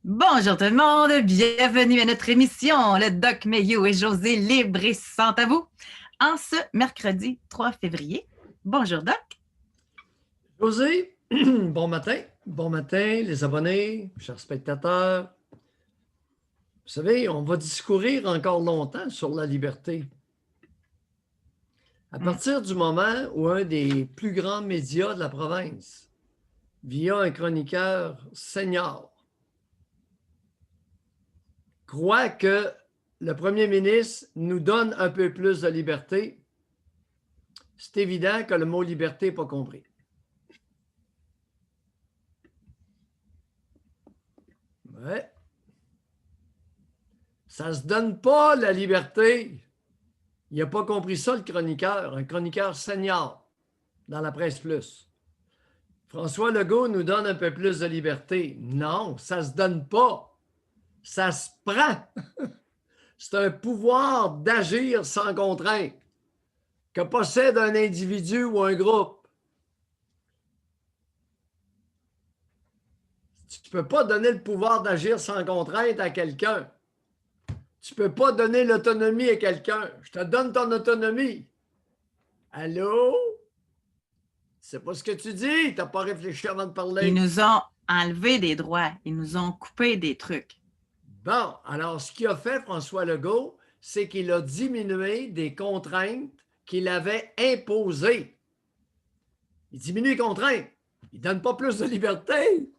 Bonjour tout le monde, bienvenue à notre émission. Le Doc Mayou et José libre et sans tabou en ce mercredi 3 février. Bonjour Doc. José, bon matin. Bon matin, les abonnés, chers spectateurs. Vous savez, on va discourir encore longtemps sur la liberté. À partir du moment où un des plus grands médias de la province, via un chroniqueur senior, croit que le premier ministre nous donne un peu plus de liberté, c'est évident que le mot liberté n'est pas compris. Ouais. Ça ne se donne pas la liberté. Il n'a pas compris ça, le chroniqueur, un chroniqueur senior dans la presse plus. François Legault nous donne un peu plus de liberté. Non, ça ne se donne pas. Ça se prend. C'est un pouvoir d'agir sans contrainte que possède un individu ou un groupe. Tu ne peux pas donner le pouvoir d'agir sans contrainte à quelqu'un. Tu ne peux pas donner l'autonomie à quelqu'un. Je te donne ton autonomie. Allô? C'est pas ce que tu dis. Tu n'as pas réfléchi avant de parler. Ils nous ont enlevé des droits. Ils nous ont coupé des trucs. Bon, alors ce qu'il a fait, François Legault, c'est qu'il a diminué des contraintes qu'il avait imposées. Il diminue les contraintes. Il ne donne pas plus de liberté.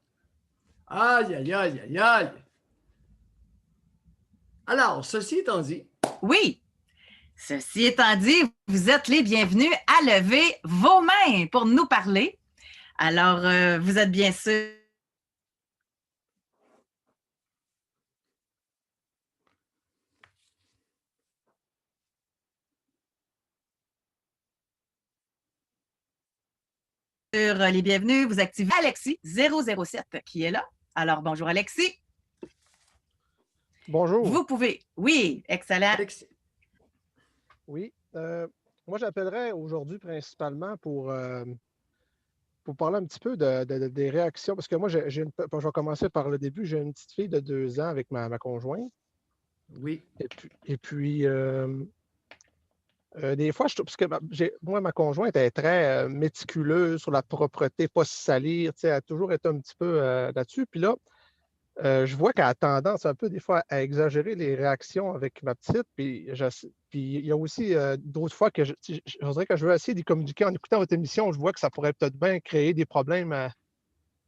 Aïe, aïe, aïe, aïe, aïe. Alors, ceci étant dit. Oui, ceci étant dit, vous êtes les bienvenus à lever vos mains pour nous parler. Alors, vous êtes bien sûr les bienvenus. Vous activez Alexis 007 qui est là. Alors, bonjour Alexis. Bonjour. Vous pouvez. Oui, excellent. Alexis. Oui. Moi, j'appellerais aujourd'hui principalement pour parler un petit peu des réactions. Parce que moi, je vais commencer par le début. J'ai une petite fille de 2 ans avec ma conjointe. Oui. Et puis des fois, je trouve, parce que moi, ma conjointe est très méticuleuse sur la propreté, pas se salir. Elle a toujours été un petit peu là-dessus. Puis là, je vois qu'elle a tendance un peu des fois à exagérer les réactions avec ma petite. Puis il y a aussi d'autres fois que je dirais que je veux essayer d'y communiquer en écoutant votre émission. Je vois que ça pourrait peut-être bien créer des problèmes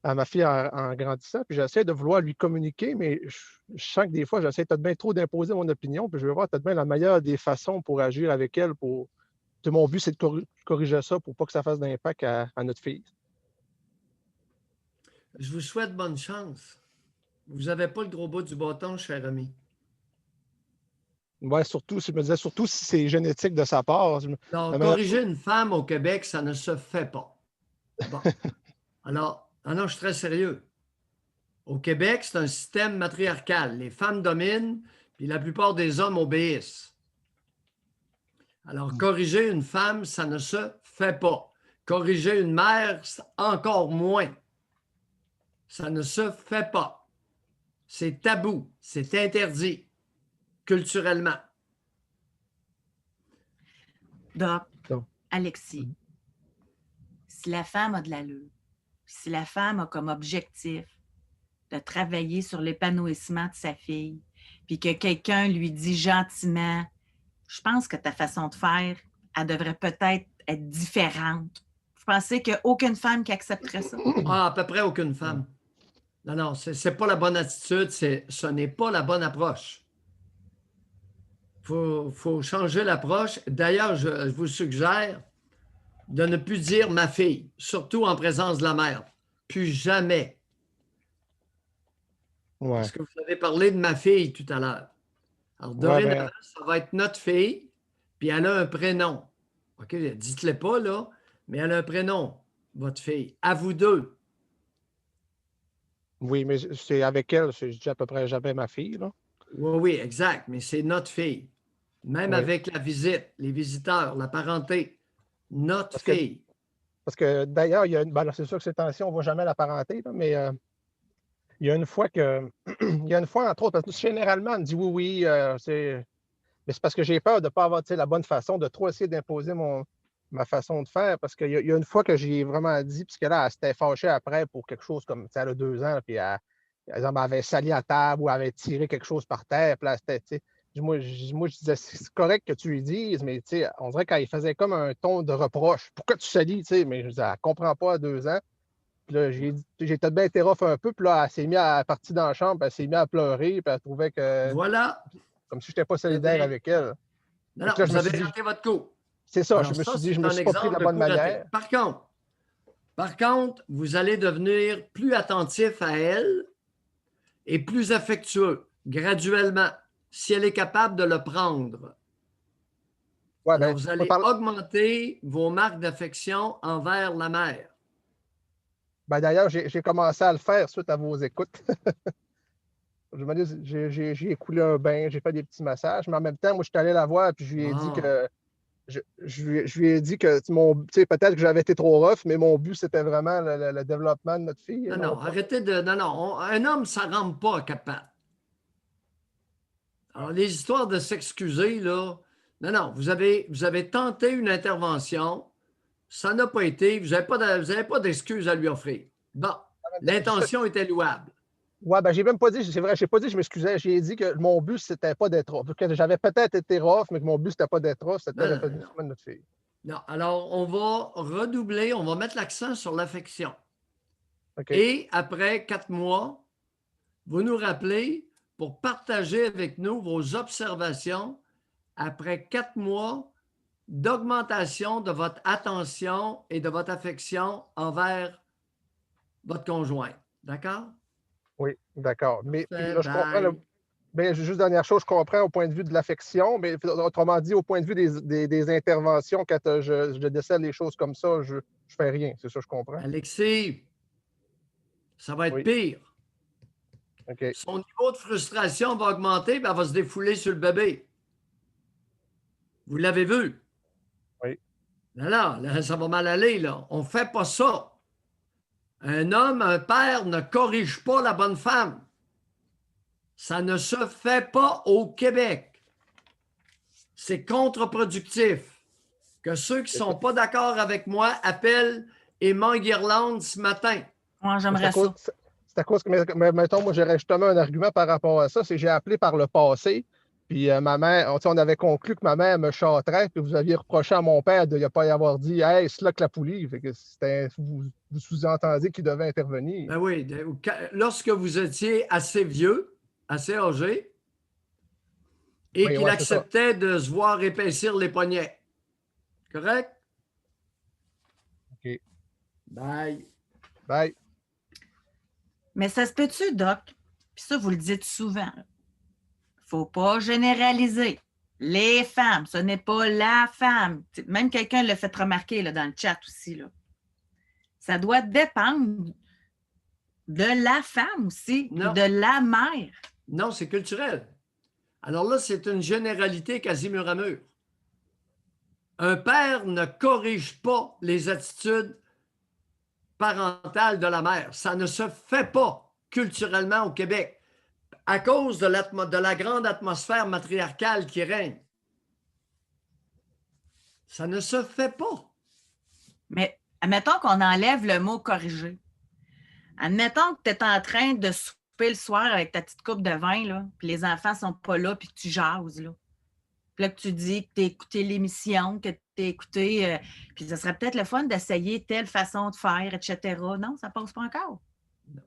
à ma fille en grandissant. Puis j'essaie de vouloir lui communiquer, mais je sens que des fois, j'essaie peut-être bien trop d'imposer mon opinion. Puis je veux voir peut-être bien la meilleure des façons pour agir avec elle. Mon but, c'est de corriger ça pour pas que ça fasse d'impact à notre fille. Je vous souhaite bonne chance. Vous n'avez pas le gros bout du bâton, cher ami. Oui, surtout, je me disais, surtout si c'est génétique de sa part. Alors, corriger une femme au Québec, ça ne se fait pas. Bon. Alors, non, je suis très sérieux. Au Québec, c'est un système matriarcal. Les femmes dominent, puis la plupart des hommes obéissent. Alors, corriger une femme, ça ne se fait pas. Corriger une mère, encore moins. Ça ne se fait pas. C'est tabou, c'est interdit culturellement. Donc, Alexis, si la femme a de l'allure, si la femme a comme objectif de travailler sur l'épanouissement de sa fille, puis que quelqu'un lui dit gentiment, je pense que ta façon de faire, elle devrait peut-être être différente. Vous pensez qu'il n'y a aucune femme qui accepterait ça? Ah, à peu près aucune femme. Non, c'est pas la bonne attitude, ce n'est pas la bonne approche. Faut changer l'approche. D'ailleurs, je vous suggère de ne plus dire ma fille, surtout en présence de la mère. Plus jamais. Ouais. Parce que vous avez parlé de ma fille tout à l'heure. Alors, dorénavant, ça va être notre fille, puis elle a un prénom. OK, dites-le pas, là, mais elle a un prénom, votre fille. À vous deux. Oui, mais c'est avec elle, je dis à peu près jamais ma fille, là. Oui, exact, mais c'est notre fille. Même avec la visite, les visiteurs, la parenté, notre fille. Parce que d'ailleurs, c'est sûr que ces temps-ci, on ne voit jamais la parenté, là, mais Il y a une fois que, il y a une fois, entre autres, parce que généralement, on me dit oui, oui, mais c'est parce que j'ai peur de ne pas avoir, tu sais, la bonne façon, de trop essayer d'imposer ma façon de faire. Parce qu'il y a une fois que j'ai vraiment dit, puisque là, elle s'était fâchée après pour quelque chose comme, tu sais, elle a 2 ans, puis par exemple, elle avait sali à table ou elle avait tiré quelque chose par terre, puis là, c'était, tu sais, moi, je disais, c'est correct que tu lui dises, mais tu sais, on dirait qu'il faisait comme un ton de reproche. Pourquoi tu salis, tu sais, mais je disais, elle ne comprend pas à 2 ans. Puis là, j'ai peut-être bien été rough un peu, puis là, elle s'est mise à partir dans la chambre, puis elle s'est mise à pleurer, puis elle trouvait que, Voilà. comme si je n'étais pas Vous solidaire avez- avec elle. Non, Fait non, que là, je vous me avez suis dit, raté votre coup. c'est ça, je Alors me ça, suis dit, je c'est me un suis pas pris de exemple la de bonne coup raté. manière. Par contre, vous allez devenir plus attentif à elle et plus affectueux, graduellement, si elle est capable de le prendre. Ouais, Alors, ben, vous moi, allez augmenter vos marques d'affection envers la mère. ben, d'ailleurs, j'ai commencé à le faire suite à vos écoutes. Je me dis, j'ai écoulé un bain, j'ai fait des petits massages, mais en même temps, moi, je suis allé la voir, puis je lui ai dit Bon. que je lui ai dit que tu sais, peut-être que j'avais été trop rough, mais mon but, c'était vraiment le développement de notre fille. Non, Non, non, arrêtez de. Non, non, un homme, ça ne rentre pas à quatre pattes. Alors, les histoires de s'excuser, là. Non, non, vous avez tenté une intervention, ça n'a pas été, vous n'avez pas d'excuses à lui offrir. Bon, l'intention était louable. ouais, ben, j'ai même pas dit, c'est vrai, j'ai pas dit que je m'excusais. J'ai dit que mon but, c'était pas d'être rough. Que j'avais peut-être été rough, mais que mon but, c'était pas d'être rough, c'était Non, le non, non, non. développement de notre fille. Non, alors, on va redoubler, on va mettre l'accent sur l'affection. OK. Et après 4 mois, vous nous rappelez pour partager avec nous vos observations après 4 mois d'augmentation de votre attention et de votre affection envers votre conjoint. D'accord? Oui, d'accord. Mais puis Parfait, là, je comprends. bye. Ben, juste dernière chose, je comprends au point de vue de l'affection, mais autrement dit, au point de vue des interventions, quand je décèle les choses comme ça, je fais rien. C'est ça, je comprends. Alexis, ça va être Oui, pire. OK. Son niveau de frustration va augmenter, puis elle va se défouler sur le bébé. Vous l'avez vu? Oui. Là, ça va mal aller, là. On ne fait pas ça. Un homme, un père ne corrige pas la bonne femme. Ça ne se fait pas au Québec. C'est contre-productif. Que ceux qui ne sont pas d'accord avec moi appellent et m'enguirlandent ce matin. Moi, Mais j'aimerais ça. C'est à cause que, mais mettons, moi, j'aurais justement un argument par rapport à ça, c'est que j'ai appelé par le passé, puis ma mère, on avait conclu que ma mère me châterait, puis vous aviez reproché à mon père de ne pas y avoir dit « Hey, c'est là que la poulie ». Fait que vous sous-entendiez qu'il devait intervenir. Ben oui, lorsque vous étiez assez vieux, assez âgé, et Oui, qu'il ouais, c'est ça. acceptait de se voir épaissir les poignets. Correct? OK. Bye. Bye. Mais ça se peut-tu, Doc? Puis ça, vous le dites souvent. Il ne faut pas généraliser. Les femmes, ce n'est pas la femme. Même quelqu'un l'a fait remarquer là, dans le chat aussi. Là. Ça doit dépendre de la femme aussi, puis de la mère. Non, c'est culturel. Alors là, c'est une généralité quasi mur à mur. Un père ne corrige pas les attitudes parentales de la mère. Ça ne se fait pas culturellement au Québec à cause de la grande atmosphère matriarcale qui règne. Ça ne se fait pas. Mais admettons qu'on enlève le mot « corriger ». Admettons que tu es en train de souper le soir avec ta petite coupe de vin, là, puis les enfants ne sont pas là, puis que tu jases. Là. Puis là, que tu dis que tu as écouté l'émission, que tu as écouté... puis ça serait peut-être le fun d'essayer telle façon de faire, etc. Non, ça ne passe pas encore. Non.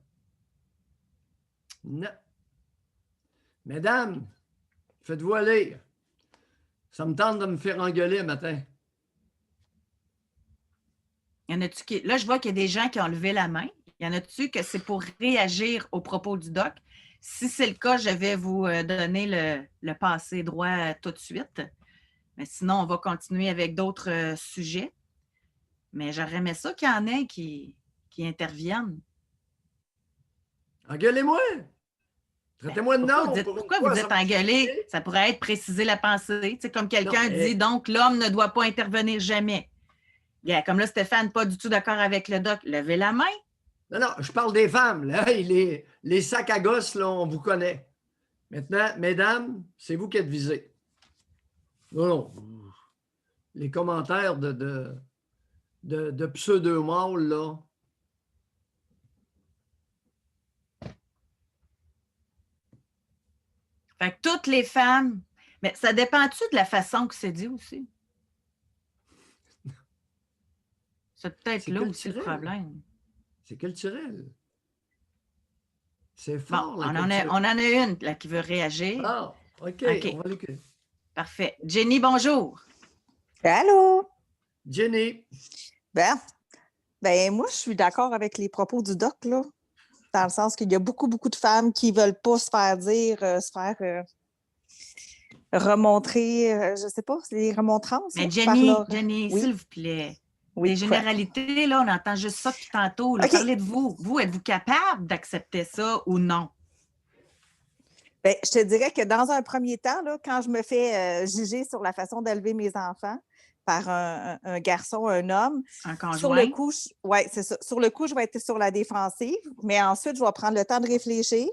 Non. Mesdames, faites-vous aller. Ça me tente de me faire engueuler le matin. Y en a-tu qui... Là, je vois qu'il y a des gens qui ont levé la main. Y en a-tu que c'est pour réagir aux propos du doc? Si c'est le cas, je vais vous donner le passé droit tout de suite. Mais sinon, on va continuer avec d'autres sujets. Mais j'aurais aimé ça qu'il y en ait qui interviennent. Engueulez-moi! Traitez-moi de nom. Pourquoi vous êtes engueulé? Ça pourrait être préciser la pensée. Tu sais, comme quelqu'un dit, donc l'homme ne doit pas intervenir jamais. Yeah, comme là, Stéphane, pas du tout d'accord avec le doc. Levez la main. Non, non, je parle des femmes. Là. Les sacs à gosses, là, on vous connaît. Maintenant, mesdames, c'est vous qui êtes visées. Non, non. Les commentaires de pseudo-mâles, là. Fait que toutes les femmes, mais ça dépend-tu de la façon que c'est dit aussi? C'est peut-être là aussi le problème. C'est culturel. C'est Bon, fort, on en a une là, qui veut réagir. Ah, OK. On va l'écouter. Parfait. Jenny, bonjour. Allô? Jenny. Ben, moi, je suis d'accord avec les propos du doc, là, dans le sens qu'il y a beaucoup, beaucoup de femmes qui ne veulent pas se faire dire, se faire remontrer, je ne sais pas, les remontrances. Mais là, Jenny, oui. s'il vous plaît. Oui, les généralités, là, on entend juste ça depuis tantôt. Là. Okay. Parlez de vous. Vous, êtes-vous capable d'accepter ça ou non? Bien, je te dirais que dans un premier temps, là, quand je me fais juger sur la façon d'élever mes enfants par un garçon, un homme, un conjoint. Sur le coup, c'est ça. Sur le coup, je vais être sur la défensive, mais ensuite, je vais prendre le temps de réfléchir.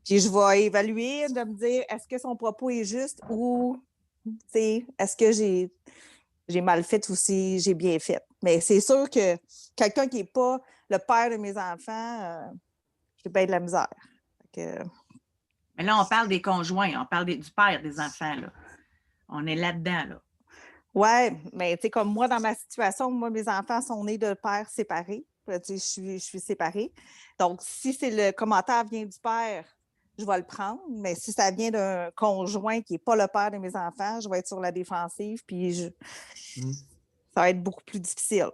Puis je vais évaluer, de me dire est-ce que son propos est juste ou est-ce que j'ai mal fait ou si j'ai bien fait. Mais c'est sûr que quelqu'un qui n'est pas le père de mes enfants, j'ai bien de la misère. Mais là, on parle des conjoints, on parle du père des enfants. Là. On est là-dedans. Là. Oui, mais tu sais, comme moi, dans ma situation, moi, mes enfants sont nés de pères séparés. Je suis séparée. Donc, si le commentaire vient du père, je vais le prendre. Mais si ça vient d'un conjoint qui n'est pas le père de mes enfants, je vais être sur la défensive, puis ça va être beaucoup plus difficile.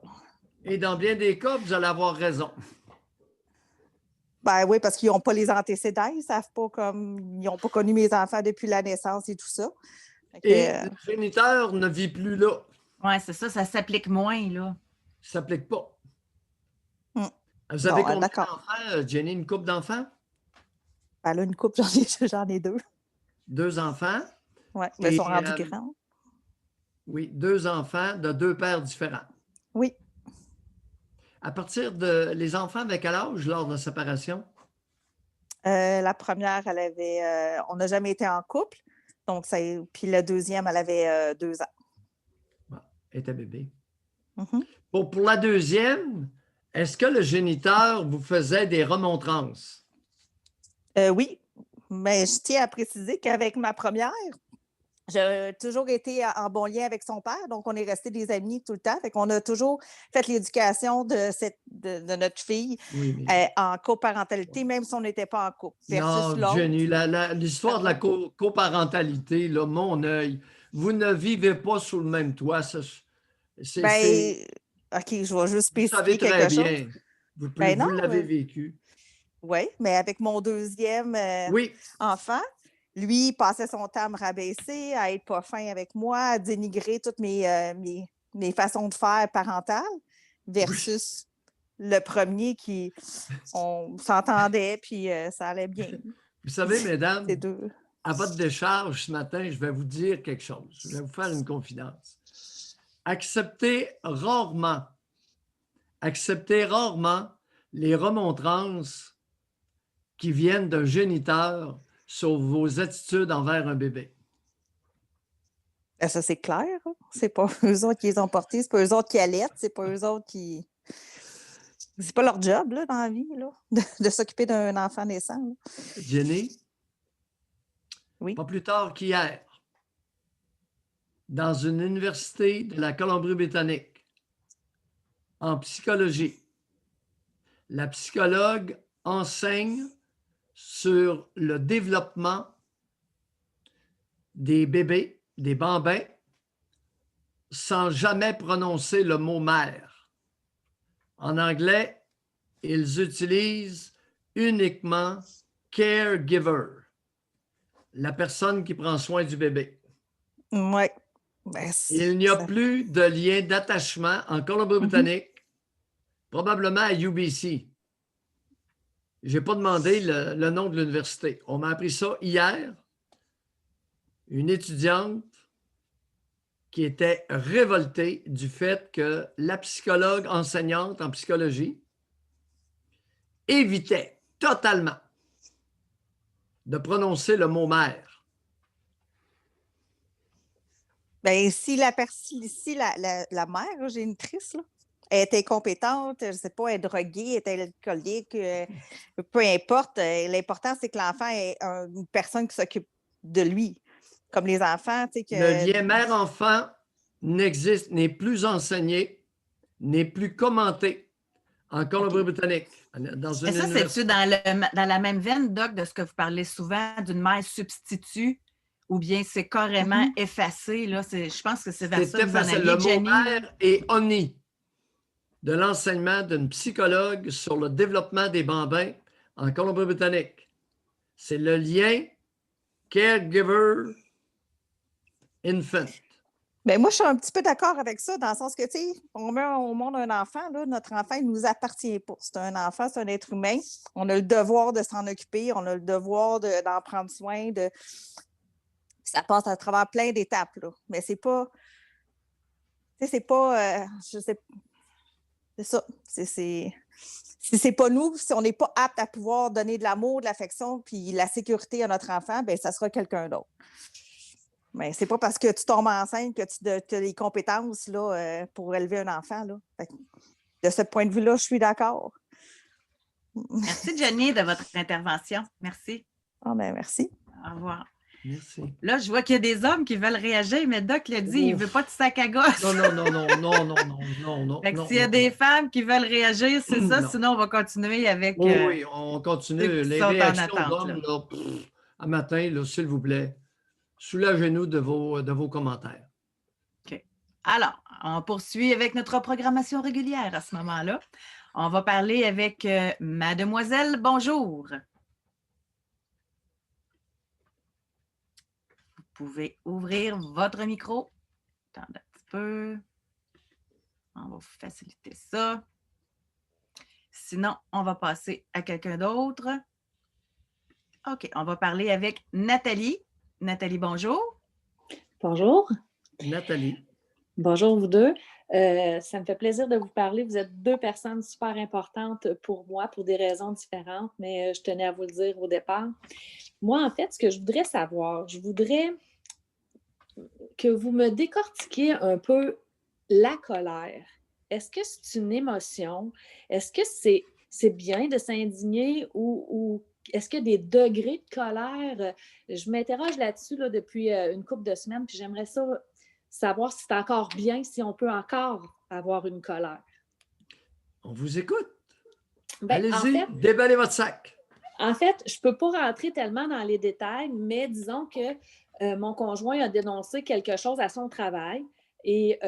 Et dans bien des cas, vous allez avoir raison. Ben oui, parce qu'ils n'ont pas les antécédents. Ils savent pas ils n'ont pas connu mes enfants depuis la naissance et tout ça. Et le géniteur ne vit plus là. Oui, c'est ça, ça s'applique moins, là. Ça ne s'applique pas. Vous avez combien d'enfants, Jenny? Une couple d'enfants? Ben là, une couple, j'en ai 2. 2 enfants? Oui, mais ils sont rendus grands. Oui, 2 enfants de 2 pères différents. Oui. À partir de... Les enfants avaient quel âge lors de la séparation? La première, elle avait... on n'a jamais été en couple. Donc, puis la deuxième, elle avait 2 ans. Bon, elle était bébé. Mm-hmm. Pour la deuxième, est-ce que le géniteur vous faisait des remontrances? Oui, mais je tiens à préciser qu'avec ma première, j'ai toujours été en bon lien avec son père, donc on est restés des amis tout le temps. Fait qu'on a toujours fait l'éducation de notre fille en coparentalité, même si on n'était pas en couple. Non, Jenny, l'histoire de la coparentalité, là, mon œil, vous ne vivez pas sous le même toit. OK, je vais juste spécifier quelque chose. Vous l'avez vécu. Oui, mais avec mon deuxième enfant, lui, il passait son temps à me rabaisser, à être pas fin avec moi, à dénigrer toutes mes façons de faire parentales versus le premier on s'entendait puis ça allait bien. Vous savez, mesdames, à votre décharge ce matin, je vais vous dire quelque chose. Je vais vous faire une confidence. Acceptez rarement les remontrances qui viennent d'un géniteur sur vos attitudes envers un bébé. Ça, c'est clair. Hein? C'est pas eux autres qui les ont portés, c'est pas eux autres qui allaitent, c'est pas eux autres qui... C'est pas leur job là, dans la vie, là, de s'occuper d'un enfant naissant. Là. Jenny? Oui. Pas plus tard qu'hier, dans une université de la Colombie-Britannique, en psychologie, la psychologue enseigne sur le développement des bébés, des bambins, sans jamais prononcer le mot mère. En anglais, ils utilisent uniquement caregiver, la personne qui prend soin du bébé. Oui. Il n'y a plus de lien d'attachement en Colombie-Britannique, probablement à UBC. Je n'ai pas demandé le nom de l'université. On m'a appris ça hier. Une étudiante qui était révoltée du fait que la psychologue enseignante en psychologie évitait totalement de prononcer le mot mère. Bien, si la mère, là, génitrice, là, elle est incompétente, je ne sais pas, elle est droguée, elle est alcoolique, peu importe. L'important, c'est que l'enfant est une personne qui s'occupe de lui. Comme les enfants, tu sais, Le lien mère-enfant n'existe, n'est plus enseigné, n'est plus commenté en Colombie-Britannique. Mais ça, c'est-tu dans la même veine, Doc, de ce que vous parlez souvent d'une mère substitut, ou bien c'est carrément effacé? Là, je pense que c'est vers ça que vous en alliez, le Jenny. mot mère est honni de l'enseignement d'une psychologue sur le développement des bambins en Colombie-Britannique. C'est le lien caregiver-infant. Bien, moi, je suis un petit peu d'accord avec ça, dans le sens que, tu sais, on met au monde un enfant, là, notre enfant, il ne nous appartient pas. C'est un enfant, c'est un être humain. On a le devoir de s'en occuper, on a le devoir d'en prendre soin. Ça passe à travers plein d'étapes, là. Mais c'est pas... Tu sais, c'est pas... je sais... C'est ça. Si c'est pas nous, si on n'est pas apte à pouvoir donner de l'amour, de l'affection puis la sécurité à notre enfant, bien, ça sera quelqu'un d'autre. Mais c'est pas parce que tu tombes enceinte que tu as les compétences là, pour élever un enfant. Là. De ce point de vue-là, je suis d'accord. Merci, Jenny, de votre intervention. Merci. Ah, ben merci. Au revoir. Merci. Là, je vois qu'il y a des hommes qui veulent réagir, mais Doc l'a dit, il ne veut pas de sac à gosse. Non. Fait que s'il y a des femmes qui veulent réagir, c'est ça. Non. Sinon, on va continuer avec. Oui, on continue. Les réactions d'hommes, à matin, là, s'il vous plaît, soulagez-nous de vos commentaires. OK. Alors, on poursuit avec notre programmation régulière à ce moment-là. On va parler avec Mademoiselle. Bonjour. Vous pouvez ouvrir votre micro. Attendez un petit peu. On va vous faciliter ça. Sinon, on va passer à quelqu'un d'autre. OK, on va parler avec Nathalie. Nathalie, bonjour. Bonjour. Nathalie. Bonjour, vous deux. Ça me fait plaisir de vous parler. Vous êtes deux personnes super importantes pour moi, pour des raisons différentes, mais je tenais à vous le dire au départ. Moi, en fait, ce que je voudrais savoir, je voudrais que vous me décortiquiez un peu la colère. Est-ce que c'est une émotion? Est-ce que c'est bien de s'indigner ou est-ce qu'il y a des degrés de colère? Je m'interroge là-dessus là, depuis une couple de semaines, puis j'aimerais savoir si c'est encore bien, si on peut encore avoir une colère. On vous écoute. Ben, allez-y, déballez votre sac. En fait, je ne peux pas rentrer tellement dans les détails, mais disons que mon conjoint a dénoncé quelque chose à son travail et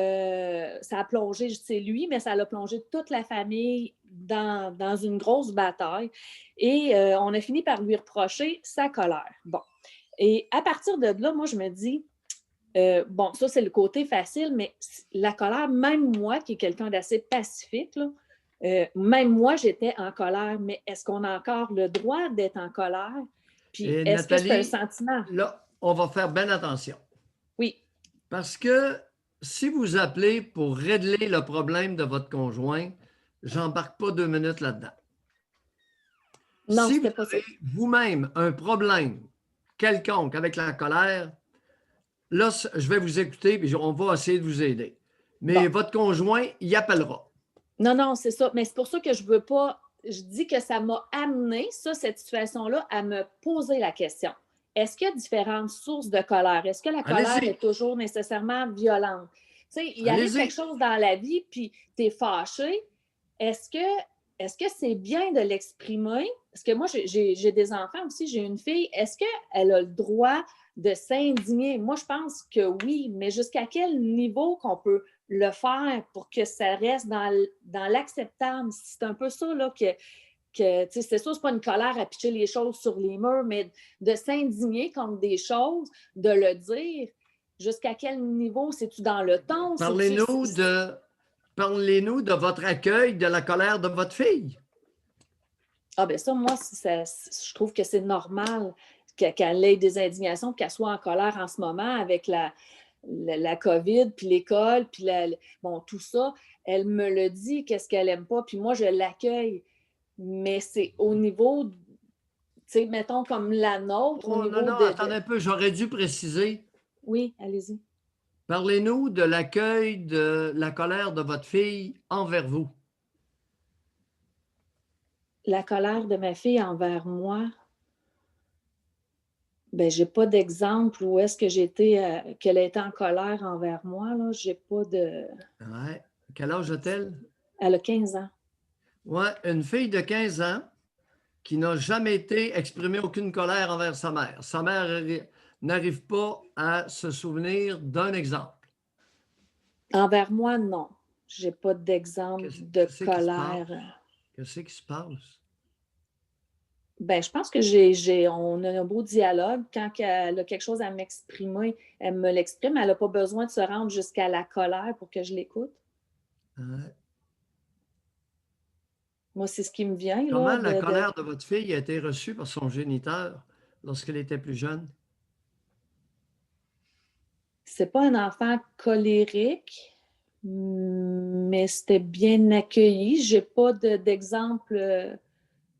ça a plongé, c'est lui, mais ça a plongé toute la famille dans une grosse bataille et on a fini par lui reprocher sa colère. Bon. Et à partir de là, moi, je me dis, bon, ça, c'est le côté facile, mais la colère, même moi, qui est quelqu'un d'assez pacifique, là, même moi, j'étais en colère, mais est-ce qu'on a encore le droit d'être en colère? Puis, est-ce que c'est un sentiment? Là, on va faire bien attention. Oui. Parce que si vous appelez pour régler le problème de votre conjoint, j'embarque pas 2 minutes là-dedans. Non, si vous avez vous-même un problème quelconque avec la colère, là, je vais vous écouter et on va essayer de vous aider. Mais votre conjoint, il appellera. Non, c'est ça. Mais c'est pour ça que je veux pas... Je dis que ça m'a amené, cette situation-là, à me poser la question. Est-ce qu'il y a différentes sources de colère? Est-ce que la colère est toujours nécessairement violente? Tu sais, il arrive quelque chose dans la vie, puis tu es fâché. Est-ce que c'est bien de l'exprimer? Parce que moi, j'ai des enfants aussi, j'ai une fille. Est-ce qu'elle a le droit de s'indigner? Moi, je pense que oui, mais jusqu'à quel niveau qu'on peut le faire pour que ça reste dans l'acceptable? C'est un peu ça, là, que c'est sûr, c'est pas une colère à pitcher les choses sur les murs, mais de s'indigner contre des choses, de le dire, jusqu'à quel niveau? C'est-tu dans le ton? Parlez-nous de votre accueil de la colère de votre fille. Ah ben ça, moi, je trouve que c'est normal qu'elle ait des indignations, qu'elle soit en colère en ce moment avec la COVID, puis l'école, puis tout ça. Elle me le dit, qu'est-ce qu'elle n'aime pas, puis moi, je l'accueille. mais c'est au niveau, tu sais, mettons comme la nôtre, au Oh, niveau non, attendez un peu, j'aurais dû préciser. Oui, allez-y. Parlez-nous de l'accueil de la colère de votre fille envers vous. La colère de ma fille envers moi, ben j'ai pas d'exemple où est-ce que qu'elle a été en colère envers moi, là. J'ai pas de... Ouais. Quel âge a-t-elle? Elle a 15 ans. Ouais, une fille de 15 ans qui n'a jamais exprimé aucune colère envers sa mère. Sa mère n'arrive pas à se souvenir d'un exemple. Envers moi, non. J'ai pas d'exemple de colère. Qu'est-ce qui se passe? Ben, je pense que on a un beau dialogue. Quand elle a quelque chose à m'exprimer, elle me l'exprime. Elle n'a pas besoin de se rendre jusqu'à la colère pour que je l'écoute. Ouais. Moi, c'est ce qui me vient. Comment là, la colère de votre fille a été reçue par son géniteur lorsqu'elle était plus jeune? C'est pas un enfant colérique, mais c'était bien accueilli. J'ai pas d'exemple.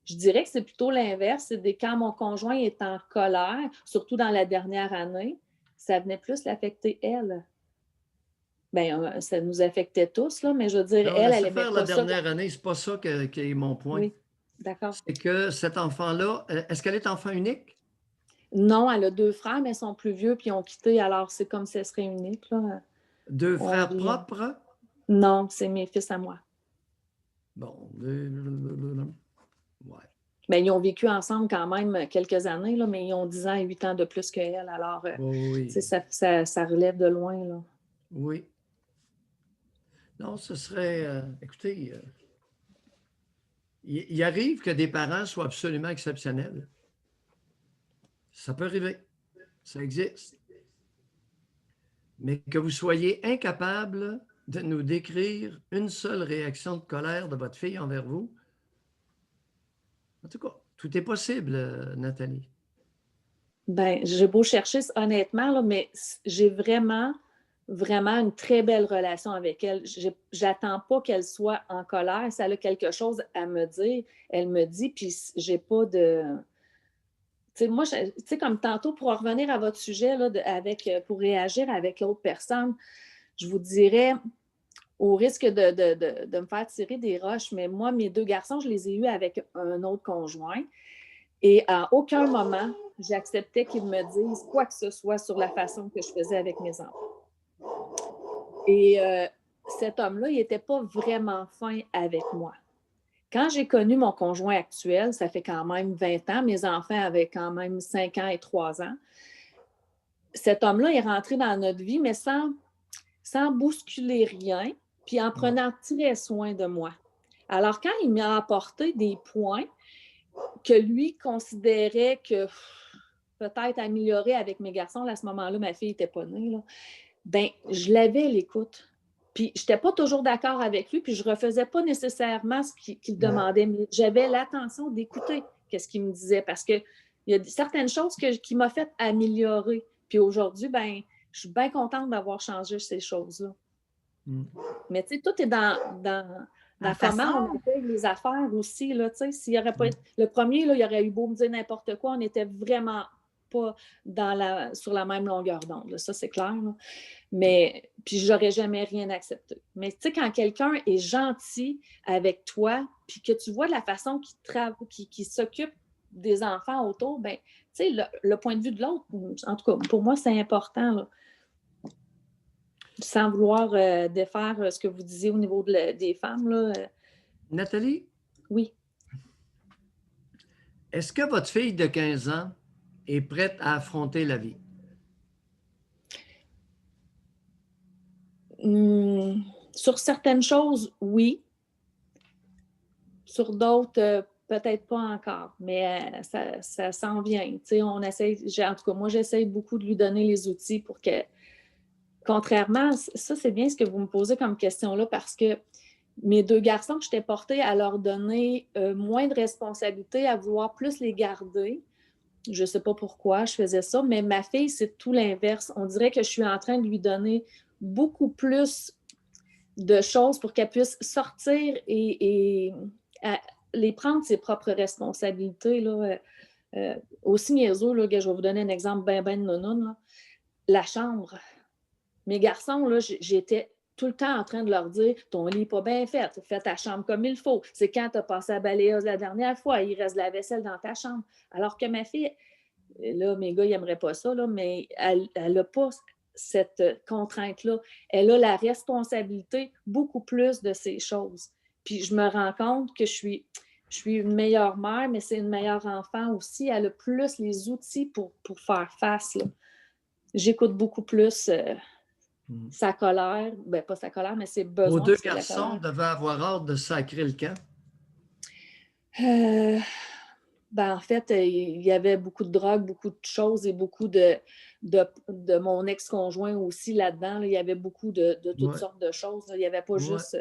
Je dirais que c'est plutôt l'inverse. C'est quand mon conjoint est en colère, surtout dans la dernière année, ça venait plus l'affecter elle. Bien, ça nous affectait tous, là, mais je veux dire, Non, elle laissez aimait faire pas la ça. dernière année, c'est pas ça qui est mon point. Oui, d'accord. C'est que cet enfant-là, est-ce qu'elle est enfant unique? Non, elle a 2 frères, mais ils sont plus vieux puis ils ont quitté, alors c'est comme si elle serait unique, là. 2 frères propres? Non, c'est mes fils à moi. Bon, ouais. Bien, ils ont vécu ensemble quand même quelques années, là, mais ils ont 10 ans et 8 ans de plus qu'elle. Alors, oui. ça relève de loin. Là. Oui. Non, ce serait... écoutez, il arrive que des parents soient absolument exceptionnels. Ça peut arriver. Ça existe. Mais que vous soyez incapable de nous décrire une seule réaction de colère de votre fille envers vous, en tout cas, tout est possible, Nathalie. Bien, j'ai beau chercher, honnêtement, là, mais j'ai vraiment une très belle relation avec elle. J'attends pas qu'elle soit en colère. Si elle a quelque chose à me dire, elle me dit, puis j'ai pas de... Tu sais, moi, tu sais, comme tantôt, pour revenir à votre sujet, là, pour réagir avec l'autre personne, je vous dirais, au risque de me faire tirer des roches, mais moi, mes 2 garçons, je les ai eus avec un autre conjoint. Et à aucun moment, j'acceptais qu'ils me disent quoi que ce soit sur la façon que je faisais avec mes enfants. Et cet homme-là, il n'était pas vraiment fin avec moi. Quand j'ai connu mon conjoint actuel, ça fait quand même 20 ans, mes enfants avaient quand même 5 ans et 3 ans. Cet homme-là est rentré dans notre vie, mais sans bousculer rien, puis en prenant très soin de moi. Alors, quand il m'a apporté des points que lui considérait que peut-être améliorer avec mes garçons, là, à ce moment-là, ma fille n'était pas née, là, ben, je l'avais l'écoute. Puis, je n'étais pas toujours d'accord avec lui, puis je ne refaisais pas nécessairement ce qu'il demandait, mais j'avais l'attention d'écouter ce qu'il me disait, parce qu'il y a certaines choses qui m'ont fait améliorer. Puis aujourd'hui, ben, je suis bien contente d'avoir changé ces choses-là. Mais tu sais, tout est dans comment on accueille les affaires aussi. Là, s'il y aurait pas le premier, là, il aurait eu beau me dire n'importe quoi, on n'était vraiment pas sur la même longueur d'onde. Là, ça, c'est clair. Là. Mais puis j'aurais jamais rien accepté. Mais tu sais, quand quelqu'un est gentil avec toi, puis que tu vois la façon qu'il s'occupe des enfants autour, ben, tu sais, le point de vue de l'autre, en tout cas, pour moi, c'est important. Là. Sans vouloir défaire ce que vous disiez au niveau des femmes. Là. Nathalie? Oui. Est-ce que votre fille de 15 ans est prête à affronter la vie? Sur certaines choses, oui. Sur d'autres, peut-être pas encore, mais ça s'en vient. On essaie, en tout cas, moi, j'essaie beaucoup de lui donner les outils pour que, contrairement, ça, c'est bien ce que vous me posez comme question-là, parce que mes 2 garçons que j'étais portée à leur donner moins de responsabilités, à vouloir plus les garder. Je ne sais pas pourquoi je faisais ça, mais ma fille, c'est tout l'inverse. On dirait que je suis en train de lui donner beaucoup plus de choses pour qu'elle puisse sortir et les prendre ses propres responsabilités, là, aussi niaiseux, là, je vais vous donner un exemple ben nounoun, là. La chambre. Mes garçons, là, j'étais tout le temps en train de leur dire « Ton lit n'est pas bien fait, fais ta chambre comme il faut. C'est quand tu as passé à balayeuse la dernière fois, il reste de la vaisselle dans ta chambre. » Alors que ma fille, là, mes gars, ils n'aimeraient pas ça, là, mais elle n'a pas cette contrainte-là. Elle a la responsabilité beaucoup plus de ces choses. Puis je me rends compte que je suis une meilleure mère, mais c'est une meilleure enfant aussi. Elle a plus les outils pour faire face, là. J'écoute beaucoup plus sa colère. Ben, pas sa colère, mais ses besoins. Vos deux garçons devaient avoir hâte de sacrer le camp? Ben, en fait, il y avait beaucoup de drogue, beaucoup de choses et beaucoup de mon ex-conjoint aussi là-dedans. Là. Il y avait beaucoup de toutes sortes de choses. Là. Il n'y avait pas juste...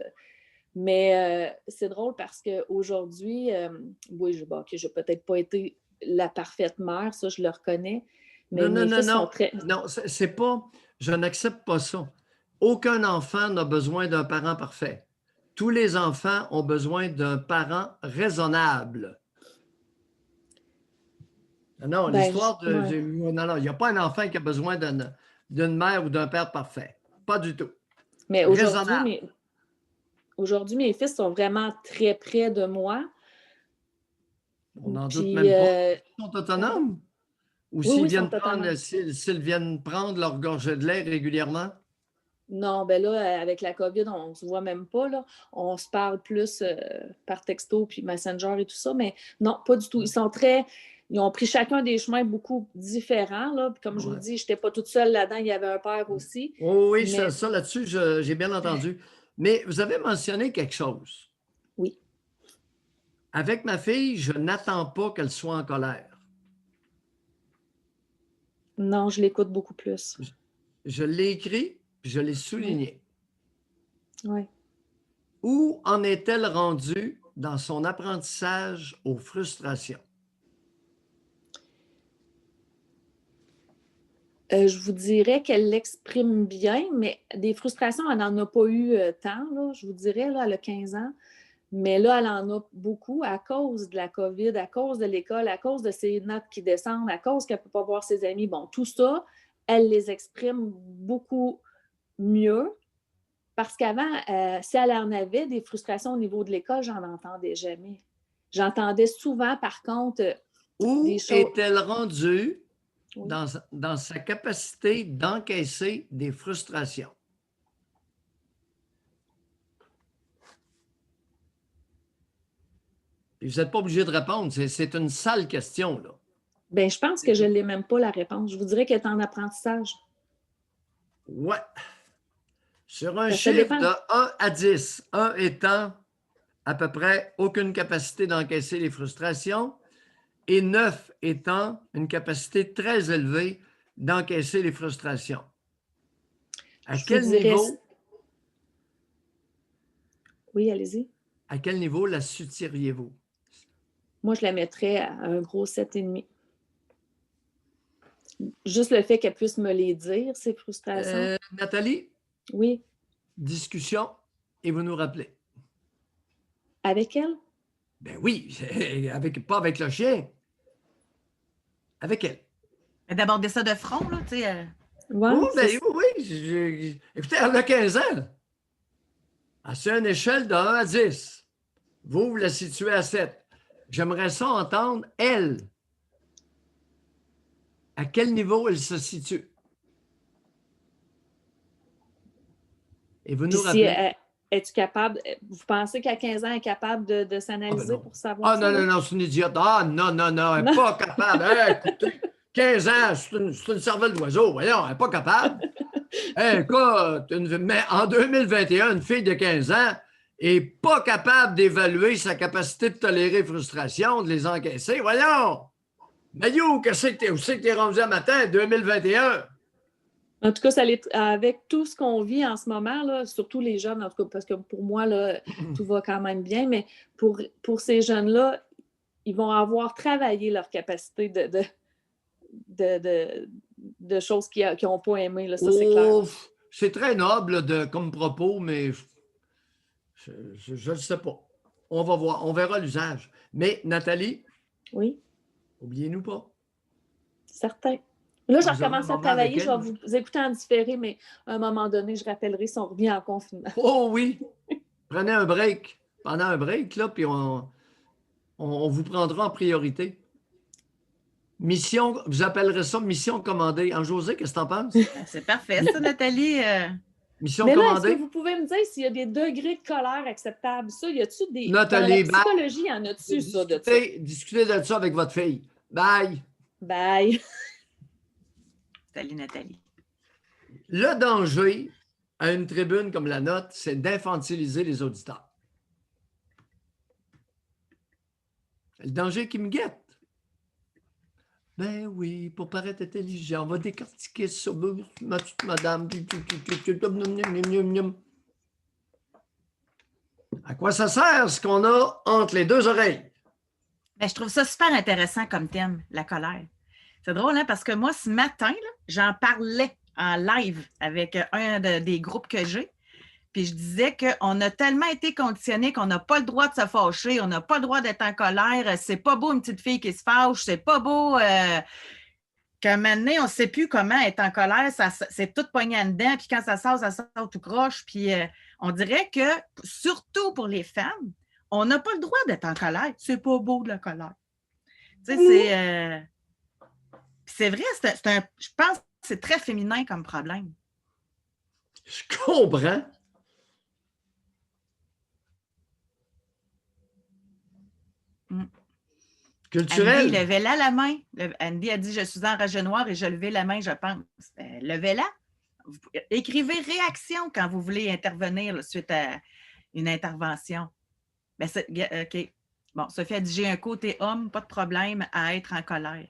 mais c'est drôle parce qu'aujourd'hui, oui, je n'ai peut-être pas été la parfaite mère, ça, je le reconnais. Mais non, c'est pas... Je n'accepte pas ça. Aucun enfant n'a besoin d'un parent parfait. Tous les enfants ont besoin d'un parent raisonnable. Non, l'histoire de... Non, il n'y a pas un enfant qui a besoin d'une mère ou d'un père parfait. Pas du tout. Mais aujourd'hui, mes fils sont vraiment très près de moi. On n'en doute même pas. Ils sont autonomes? Ou s'ils viennent prendre leur gorgée de lait régulièrement? Non, ben là, avec la COVID, on ne se voit même pas. Là. On se parle plus par texto puis Messenger et tout ça, mais non, pas du tout. Ils ont pris chacun des chemins beaucoup différents. Là. Comme je vous dis, je n'étais pas toute seule là-dedans, il y avait un père aussi. Oui, mais... ça là-dessus, j'ai bien entendu. Mais vous avez mentionné quelque chose. Oui. Avec ma fille, je n'attends pas qu'elle soit en colère. Non, je l'écoute beaucoup plus. Je l'ai écrit, puis je l'ai souligné. Oui. Où en est-elle rendue dans son apprentissage aux frustrations? Je vous dirais qu'elle l'exprime bien, mais des frustrations, elle n'en a pas eu tant. Là, je vous dirais, là, elle a 15 ans. Mais là, elle en a beaucoup à cause de la COVID, à cause de l'école, à cause de ses notes qui descendent, à cause qu'elle ne peut pas voir ses amis. Bon, tout ça, elle les exprime beaucoup mieux parce qu'avant, si elle en avait des frustrations au niveau de l'école, j'en entendais jamais. J'entendais souvent, par contre, des choses... Où est-elle rendue dans sa capacité d'encaisser des frustrations? Et vous n'êtes pas obligé de répondre. C'est une sale question, là. Bien, je pense que je ne l'ai même pas, la réponse. Je vous dirais qu'elle est en apprentissage. Ouais. Sur un chiffre de 1 à 10, 1 étant à peu près aucune capacité d'encaisser les frustrations et 9 étant une capacité très élevée d'encaisser les frustrations. À quel niveau... Oui, allez-y. À quel niveau la soutiriez-vous? Moi, je la mettrais à un gros 7,5. Juste le fait qu'elle puisse me les dire, ces frustrations. Nathalie? Oui. Discussion et vous nous rappelez. Avec elle? Ben oui, pas avec le chien. Avec elle. D'aborder ça de front, là, tu sais. Oui. Écoutez, elle a 15 ans. C'est une échelle de 1 à 10. Vous la situez à 7. J'aimerais ça entendre, elle. À quel niveau elle se situe? Et vous nous rappelez. Es-tu capable, vous pensez qu'à 15 ans, elle est capable de s'analyser pour savoir ça? Non, c'est une idiote. Non, elle n'est pas capable. Écoutez, 15 ans, c'est une cervelle d'oiseau. Voyons, elle n'est pas capable. Écoute, mais en 2021, une fille de 15 ans n'est pas capable d'évaluer sa capacité de tolérer frustration, de les encaisser. Voyons! Mais où c'est que tu es rendu à matin, 2021? En tout cas, avec tout ce qu'on vit en ce moment, là, surtout les jeunes, en tout cas, parce que pour moi, là, tout va quand même bien, mais pour ces jeunes-là, ils vont avoir travaillé leur capacité de choses qu'ils n'ont pas aimées. Là, ça, c'est clair. C'est très noble comme propos, mais je ne le sais pas. On va voir, on verra l'usage. Mais Nathalie, Oui, oubliez-nous pas. certain. Là, je Vous aurez un recommence à moment travailler. avec Je vais elle. vous écouter en différé, mais à un moment donné, je rappellerai si on revient en confinement. Oh oui! Prenez un break. Pendant un break, là, puis on vous prendra en priorité. Mission, vous appellerez ça mission commandée. Anne-Josée, qu'est-ce que tu en penses? C'est parfait, ça, Nathalie. Mission Mais là, est-ce que commandée? vous pouvez me dire s'il y a des degrés de colère acceptables? Ça, y a-tu des. Nathalie, dans la psychologie, y en a-tu, ça, de ça? Discutez de ça avec votre fille. Bye! Bye! Salut, Nathalie. Le danger à une tribune comme la nôtre, c'est d'infantiliser les auditeurs. Le danger qui me guette. Ben oui, pour paraître intelligent, on va décortiquer ça, ma petite madame. À quoi ça sert ce qu'on a entre les deux oreilles? Ben, je trouve ça super intéressant comme thème, la colère. C'est drôle, hein, parce que moi, ce matin, là, j'en parlais en live avec un des groupes que j'ai. Puis je disais qu'on a tellement été conditionnés qu'on n'a pas le droit de se fâcher, on n'a pas le droit d'être en colère. C'est pas beau une petite fille qui se fâche, c'est pas beau qu'à un moment donné, on ne sait plus comment être en colère, c'est tout pogné en dedans, puis quand ça sort tout croche. Puis on dirait que, surtout pour les femmes, on n'a pas le droit d'être en colère. C'est pas beau de la colère. Tu sais, c'est vrai, je pense que c'est très féminin comme problème. Je comprends. Culturel. Andy, levez-la la main. Andy a dit « Je suis enragée noire et je levais la main, je pense. » Levez-la. Écrivez réaction quand vous voulez intervenir là, suite à une intervention. Ben, OK. Bon, Sophie a dit « J'ai un côté homme, pas de problème à être en colère. »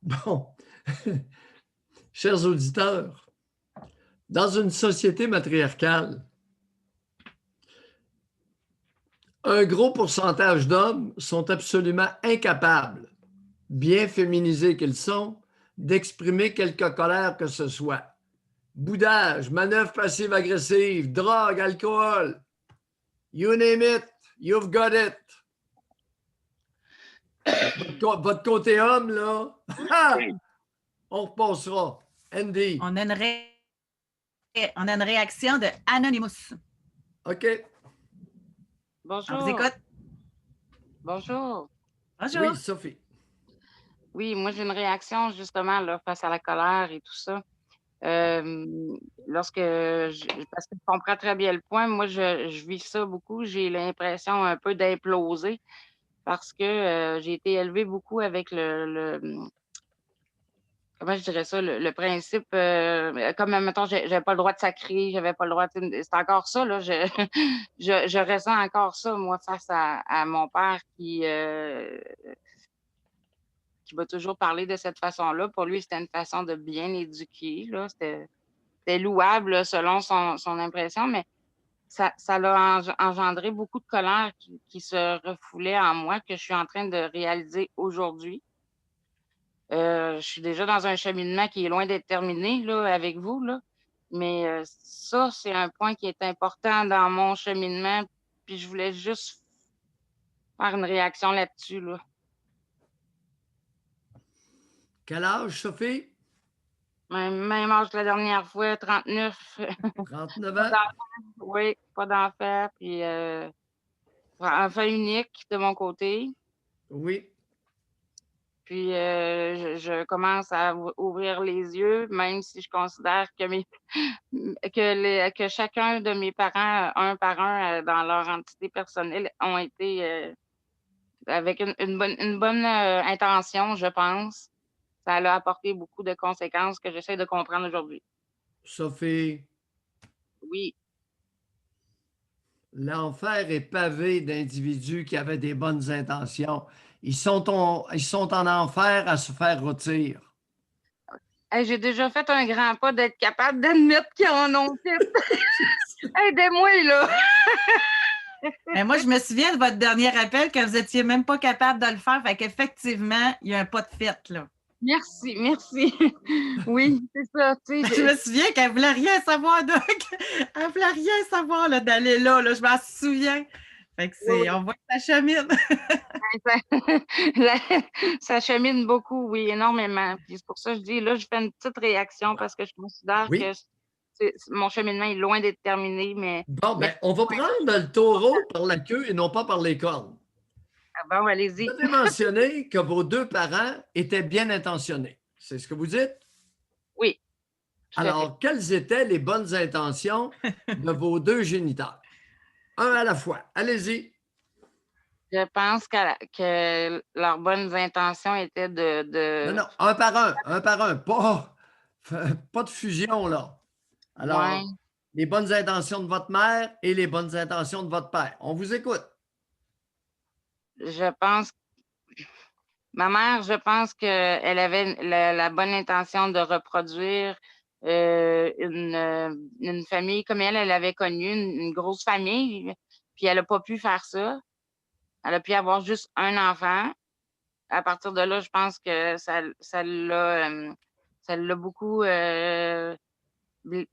Bon. Chers auditeurs, dans une société matriarcale, un gros pourcentage d'hommes sont absolument incapables, bien féminisés qu'ils sont, d'exprimer quelque colère que ce soit. Boudage, manœuvre passive-agressive, drogue, alcool, you name it, you've got it. Votre côté homme, là, on repassera. Andy. On a une réaction de Anonymous. OK. Bonjour. On vous écoute. Bonjour. Bonjour. Oui, Sophie. Oui, moi, j'ai une réaction justement là, face à la colère et tout ça. Parce que je comprends très bien le point. Moi, je vis ça beaucoup. J'ai l'impression un peu d'imploser parce que j'ai été élevée beaucoup avec comment je dirais ça, le principe, comme, mettons, j'avais pas le droit de sacrer, j'avais pas le droit de... C'est encore ça, là, je ressens encore ça, moi, face à mon père qui m'a toujours parlé de cette façon-là. Pour lui, c'était une façon de bien éduquer, là, c'était louable, là, selon son impression, mais ça l'a engendré beaucoup de colère qui se refoulait en moi, que je suis en train de réaliser aujourd'hui. Je suis déjà dans un cheminement qui est loin d'être terminé là, avec vous, là. Mais ça, c'est un point qui est important dans mon cheminement. Puis je voulais juste faire une réaction là-dessus. Là. Quel âge, Sophie? Même âge que la dernière fois, 39. 39 ans? Oui, pas d'enfant. Puis enfant unique de mon côté. Oui. Puis, je commence à ouvrir les yeux, même si je considère que chacun de mes parents, un par un, dans leur entité personnelle, ont été avec une bonne intention, je pense. Ça a apporté beaucoup de conséquences que j'essaie de comprendre aujourd'hui. Sophie. Oui. L'enfer est pavé d'individus qui avaient des bonnes intentions. Ils sont en enfer à se faire rôtir. Hey, j'ai déjà fait un grand pas d'être capable d'admettre qu'ils en ont fait. Aidez-moi, là! Mais moi, je me souviens de votre dernier appel que vous n'étiez même pas capable de le faire. Fait qu'effectivement, il y a un pas de fait, là. Merci, merci. Oui, c'est ça. Je me souviens qu'elle ne voulait rien savoir, Doc. Elle ne voulait rien savoir là, d'aller là. Je m'en souviens. Fait que Oui. on voit que ça chemine. Ça chemine beaucoup, oui, énormément. Puis c'est pour ça que je dis, là, je fais une petite réaction parce que je considère que mon cheminement est loin d'être terminé. Mais, bon, ben, on va prendre le taureau par la queue et non pas par les cornes. Ah bon, allez-y. Vous avez mentionné que vos deux parents étaient bien intentionnés. C'est ce que vous dites? Oui. Alors, quelles étaient les bonnes intentions de vos deux géniteurs? Un à la fois. Allez-y. Je pense que leurs bonnes intentions étaient de... Non, un par un. Pas de fusion, là. Alors, les bonnes intentions de votre mère et les bonnes intentions de votre père. On vous écoute. Je pense... Ma mère, je pense qu'elle avait la bonne intention de reproduire une famille comme elle avait connu, une grosse famille, puis elle n'a pas pu faire ça. Elle a pu avoir juste un enfant. À partir de là, je pense que ça l'a beaucoup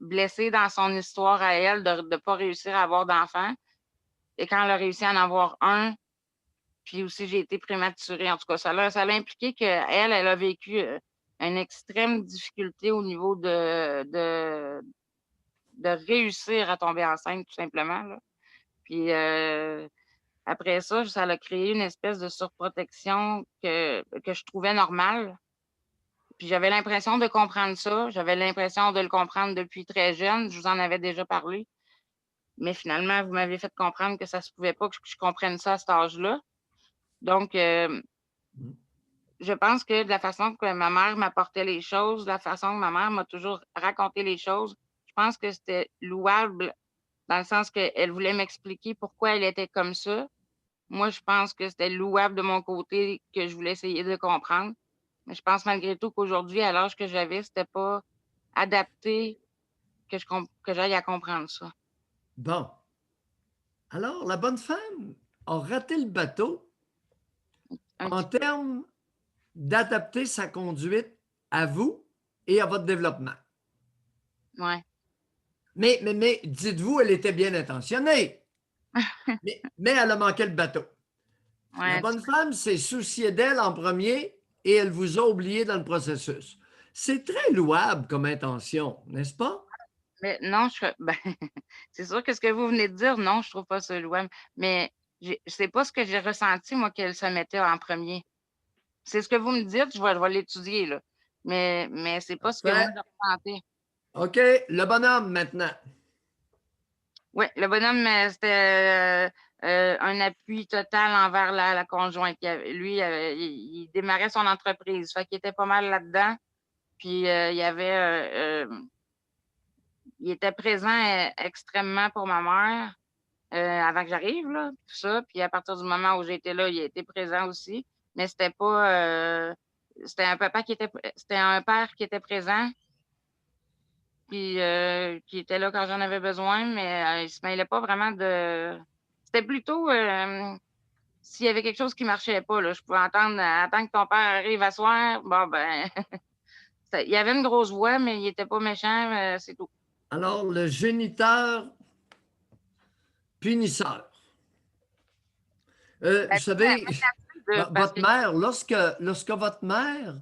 blessée dans son histoire à elle de ne pas réussir à avoir d'enfant. Et quand elle a réussi à en avoir un, puis aussi j'ai été prématurée. En tout cas, ça l'a impliqué qu'elle a vécu une extrême difficulté au niveau de réussir à tomber enceinte, tout simplement, là. Puis après ça a créé une espèce de surprotection que je trouvais normale. Puis j'avais l'impression de comprendre ça. J'avais l'impression de le comprendre depuis très jeune. Je vous en avais déjà parlé. Mais finalement, vous m'avez fait comprendre que ça ne se pouvait pas que je comprenne ça à cet âge-là. Donc, je pense que de la façon que ma mère m'apportait les choses, de la façon que ma mère m'a toujours raconté les choses, je pense que c'était louable dans le sens qu'elle voulait m'expliquer pourquoi elle était comme ça. Moi, je pense que c'était louable de mon côté que je voulais essayer de comprendre. Mais je pense malgré tout qu'aujourd'hui, à l'âge que j'avais, c'était pas adapté que j'aille à comprendre ça. Bon. Alors, la bonne femme a raté le bateau en termes d'adapter sa conduite à vous et à votre développement. Oui. Mais dites-vous, elle était bien intentionnée. mais elle a manqué le bateau. Ouais, la bonne femme s'est souciée d'elle en premier et elle vous a oublié dans le processus. C'est très louable comme intention, n'est-ce pas? Mais non, c'est sûr que ce que vous venez de dire, non, je trouve pas ça louable. Mais c'est pas ce que j'ai ressenti, moi, qu'elle se mettait en premier. C'est ce que vous me dites, je vais l'étudier, là. Mais c'est pas ce que moi, j'ai ressenti. OK. Le bonhomme, maintenant. Oui, le bonhomme, c'était un appui total envers la conjointe. Lui, il démarrait son entreprise. Fait qu'il était pas mal là-dedans. Puis, il était présent extrêmement pour ma mère avant que j'arrive, là, tout ça. Puis, à partir du moment où j'étais là, il était présent aussi. Mais c'était pas... c'était un père qui était présent. Puis qui était là quand j'en avais besoin, mais il se mêlait pas vraiment de... C'était plutôt s'il y avait quelque chose qui marchait pas, là, je pouvais entendre « Attends que ton père arrive à soir », bon ben, il y avait une grosse voix, mais il était pas méchant, c'est tout. Alors, le géniteur punisseur. Vous savez, votre mère, lorsque votre mère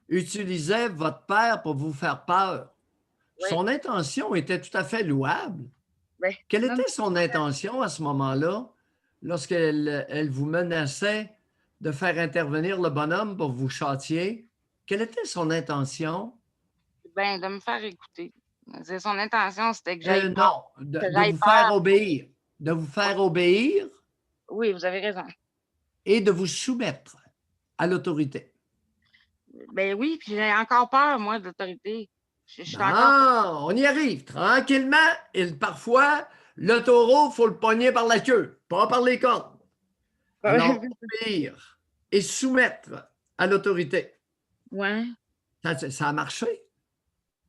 utilisait votre père pour vous faire peur, son intention était tout à fait louable. Quelle était son intention à ce moment-là, lorsqu'elle vous menaçait de faire intervenir le bonhomme pour vous châtier? Quelle était son intention? Ben, de me faire écouter. Son intention, c'était que j'aille non, de vous faire obéir. De vous faire obéir. Oui, vous avez raison. Et de vous soumettre à l'autorité. Ben oui, puis j'ai encore peur, moi, de l'autorité. On y arrive tranquillement. Et parfois, le taureau, il faut le pogner par la queue, pas par les cornes. Alors, obéir et soumettre à l'autorité. Oui. Ça a marché.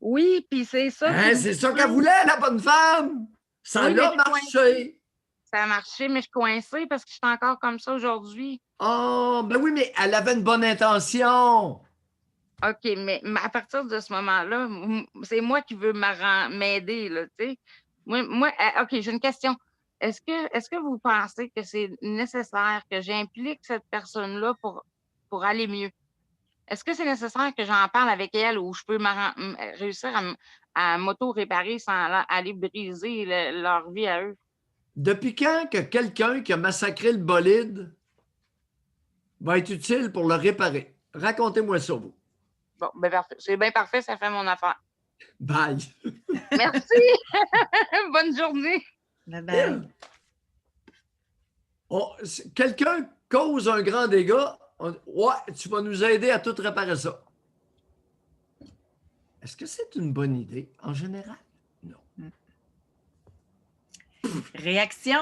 Oui, puis c'est ça. Hein, c'est ça qu'elle voulait, la bonne femme. Ça a marché. Ça a marché, mais je suis coincée parce que je suis encore comme ça aujourd'hui. Oh, ben oui, mais elle avait une bonne intention. OK, mais à partir de ce moment-là, c'est moi qui veux m'aider, là, tu sais. OK, j'ai une question. Est-ce que vous pensez que c'est nécessaire que j'implique cette personne-là pour aller mieux? Est-ce que c'est nécessaire que j'en parle avec elle ou je peux réussir à m'auto-réparer sans aller briser leur vie à eux? Depuis quand que quelqu'un qui a massacré le bolide va être utile pour le réparer? Racontez-moi ça, vous. Bon, ben parfait. C'est bien parfait, ça fait mon affaire. Bye. Merci. Bonne journée. Bye-bye. Quelqu'un cause un grand dégât, ouais, tu vas nous aider à tout réparer ça. Est-ce que c'est une bonne idée en général? Non. Réaction.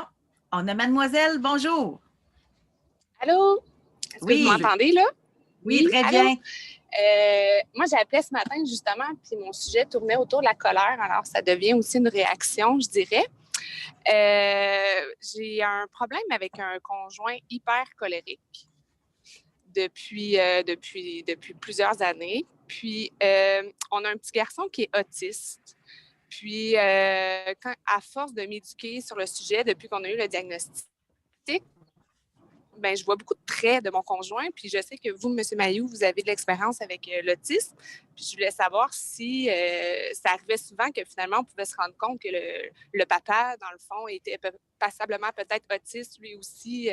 On a Mademoiselle, bonjour. Allô? Est-ce que vous m'entendez, là? Oui, très bien. Moi, j'ai appelé ce matin, justement, puis mon sujet tournait autour de la colère. Alors, ça devient aussi une réaction, je dirais. J'ai un problème avec un conjoint hyper colérique depuis plusieurs années. Puis, on a un petit garçon qui est autiste. Puis, à force de m'éduquer sur le sujet depuis qu'on a eu le diagnostic, ben, je vois beaucoup de traits de mon conjoint. Puis, je sais que vous, M. Mailloux, vous avez de l'expérience avec l'autisme. Puis, je voulais savoir si ça arrivait souvent que finalement, on pouvait se rendre compte que le papa, dans le fond, était passablement peut-être autiste lui aussi,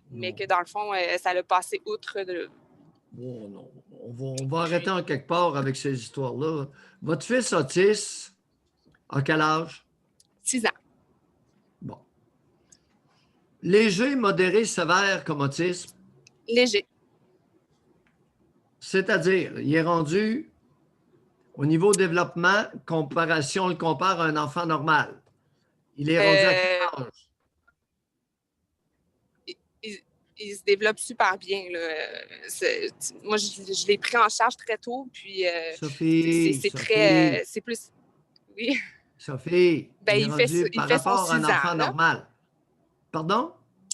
mais que dans le fond, ça l'a passé outre de. Oh non. On va arrêter en quelque part avec ces histoires-là. Votre fils autiste, à quel âge? 6 ans. Bon. Léger, modéré, sévère comme autisme? Léger. C'est-à-dire, il est rendu au niveau développement, si on le compare à un enfant normal. Il est rendu à quel âge? Il se développe super bien, là. Moi, je l'ai pris en charge très tôt, puis Sophie, c'est plus. Oui. Sophie, Ben, il est rendu par rapport à un enfant normal. Pardon?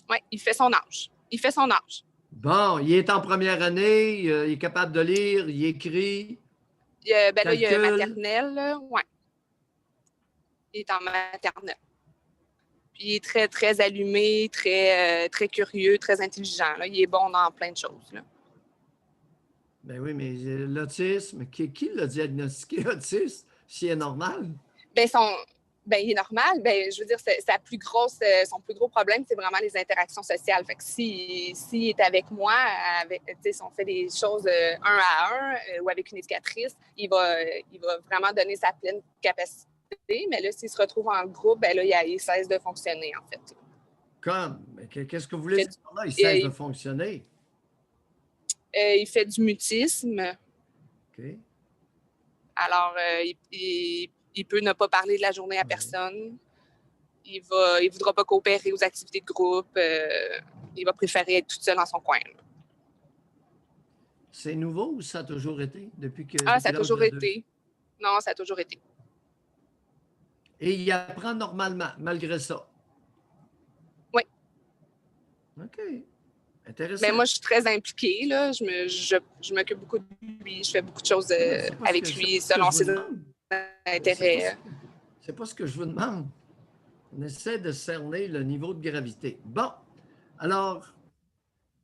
Oui, il fait son âge. Il fait son âge. Bon, il est en première année, il est capable de lire, il écrit. Ben là, il y a maternelle, oui. Il est en maternelle. Puis il est très, très allumé, très, très curieux, très intelligent, là. Il est bon dans plein de choses, là. Ben oui, mais l'autisme, qui l'a diagnostiqué autiste, s'il est normal? Ben, il est normal. Ben, je veux dire, son plus gros problème, c'est vraiment les interactions sociales. Fait que s'il est avec moi, si on fait des choses un à un ou avec une éducatrice, il va vraiment donner sa pleine capacité. Mais là, s'il se retrouve en groupe, ben là, il cesse de fonctionner, en fait. Comme? Qu'est-ce que vous voulez dire par là? Il cesse de fonctionner? Il fait du mutisme. OK. Alors, il peut ne pas parler de la journée à personne. Il ne voudra pas coopérer aux activités de groupe. Il va préférer être tout seul dans son coin. Là. C'est nouveau ou ça a toujours été? Ça a toujours été. Non, ça a toujours été. Et il apprend normalement, malgré ça? Oui. OK. Intéressant. Mais moi, je suis très impliquée. Là. Je m'occupe beaucoup de lui. Je fais beaucoup de choses avec lui selon ses intérêts. C'est pas ce que je vous demande. On essaie de cerner le niveau de gravité. Bon. Alors,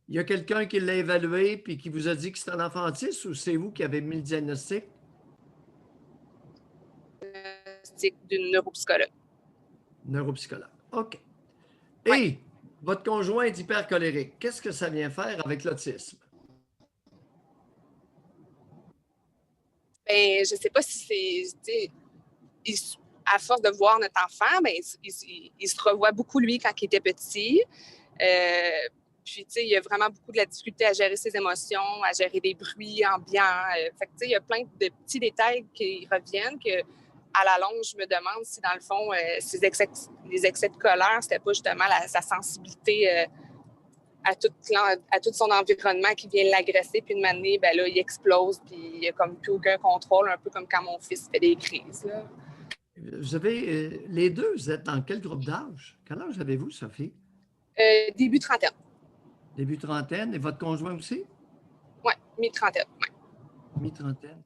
il y a quelqu'un qui l'a évalué puis qui vous a dit que c'est un enfant autiste ou c'est vous qui avez mis le diagnostic? D'une neuropsychologue. Neuropsychologue. OK. Ouais. Et votre conjoint est hypercolérique. Qu'est-ce que ça vient faire avec l'autisme? Ben, je ne sais pas si c'est... À force de voir notre enfant, ben, il se revoit beaucoup, lui, quand il était petit. Puis, tu sais, il y a vraiment beaucoup de la difficulté à gérer ses émotions, à gérer des bruits ambiants. Fait que, tu sais, il y a plein de petits détails qui reviennent que, à la longue, je me demande si, dans le fond, les excès de colère, c'était pas justement sa sensibilité à tout son environnement qui vient l'agresser. Puis, une année, ben là, il explose, puis il n'y a comme plus aucun contrôle, un peu comme quand mon fils fait des crises, là. Vous avez, les deux, vous êtes dans quel groupe d'âge? Quel âge avez-vous, Sophie? Début trentaine. Début trentaine. Et votre conjoint aussi? Oui, mi-trentaine, oui. Mi-trentaine.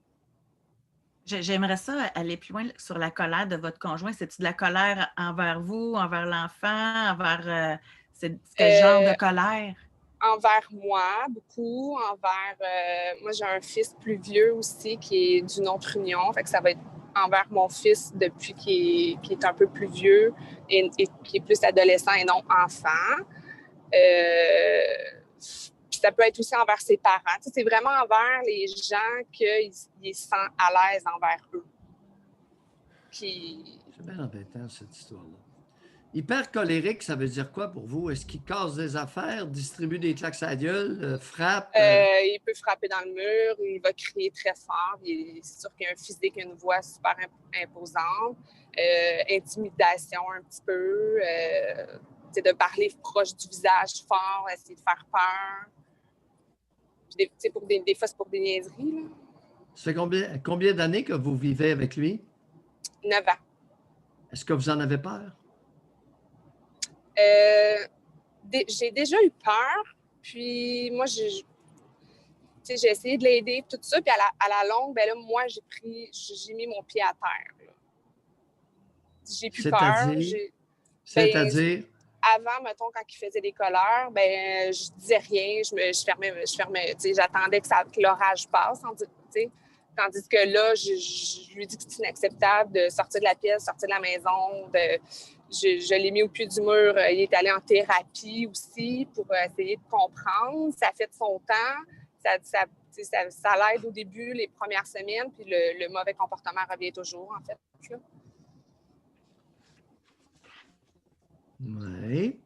J'aimerais ça aller plus loin sur la colère de votre conjoint. C'est-tu de la colère envers vous, envers l'enfant, envers... c'est quel genre de colère? Envers moi, beaucoup. Moi, j'ai un fils plus vieux aussi qui est d'une autre union. Fait que ça va être envers mon fils depuis qui est un peu plus vieux et qui est plus adolescent et non enfant. Puis ça peut être aussi envers ses parents. Tu sais, c'est vraiment envers les gens qu'ils se sentent à l'aise envers eux. Puis... C'est bien embêtant, cette histoire-là. Hyper colérique, ça veut dire quoi pour vous? Est-ce qu'il casse des affaires, distribue des claques à la gueule, frappe? Il peut frapper dans le mur, il va crier très fort. C'est sûr qu'il a un physique, une voix super imposante. Intimidation un petit peu. De parler proche du visage fort, essayer de faire peur. Puis des fois, c'est pour des niaiseries. Là. Ça fait combien d'années que vous vivez avec lui? 9 ans. Est-ce que vous en avez peur? J'ai déjà eu peur, puis moi, j'ai essayé de l'aider, tout ça, puis à la longue, ben là, moi, j'ai mis mon pied à terre. Là. J'ai plus peur. C'est-à-dire? Avant, mettons, quand il faisait des colères, ben je disais rien, je fermais, j'attendais que l'orage passe, tandis que là, je lui dis que c'est inacceptable de sortir de la pièce, sortir de la maison, je l'ai mis au pied du mur. Il est allé en thérapie aussi pour essayer de comprendre. Ça fait de son temps. Ça l'aide au début, les premières semaines, puis le mauvais comportement revient toujours, en fait. Là. Oui.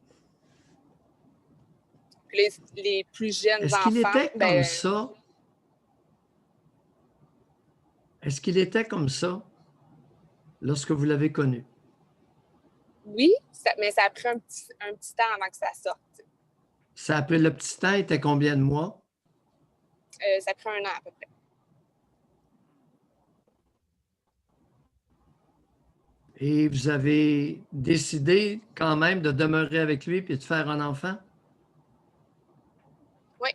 Puis les plus jeunes enfants... Est-ce qu'il était comme ça? Est-ce qu'il était comme ça lorsque vous l'avez connu? Oui, mais ça a pris un petit temps avant que ça sorte. Ça a pris le petit temps, était combien de mois? Ça a pris 1 an à peu près. Et vous avez décidé quand même de demeurer avec lui puis de faire un enfant? Oui.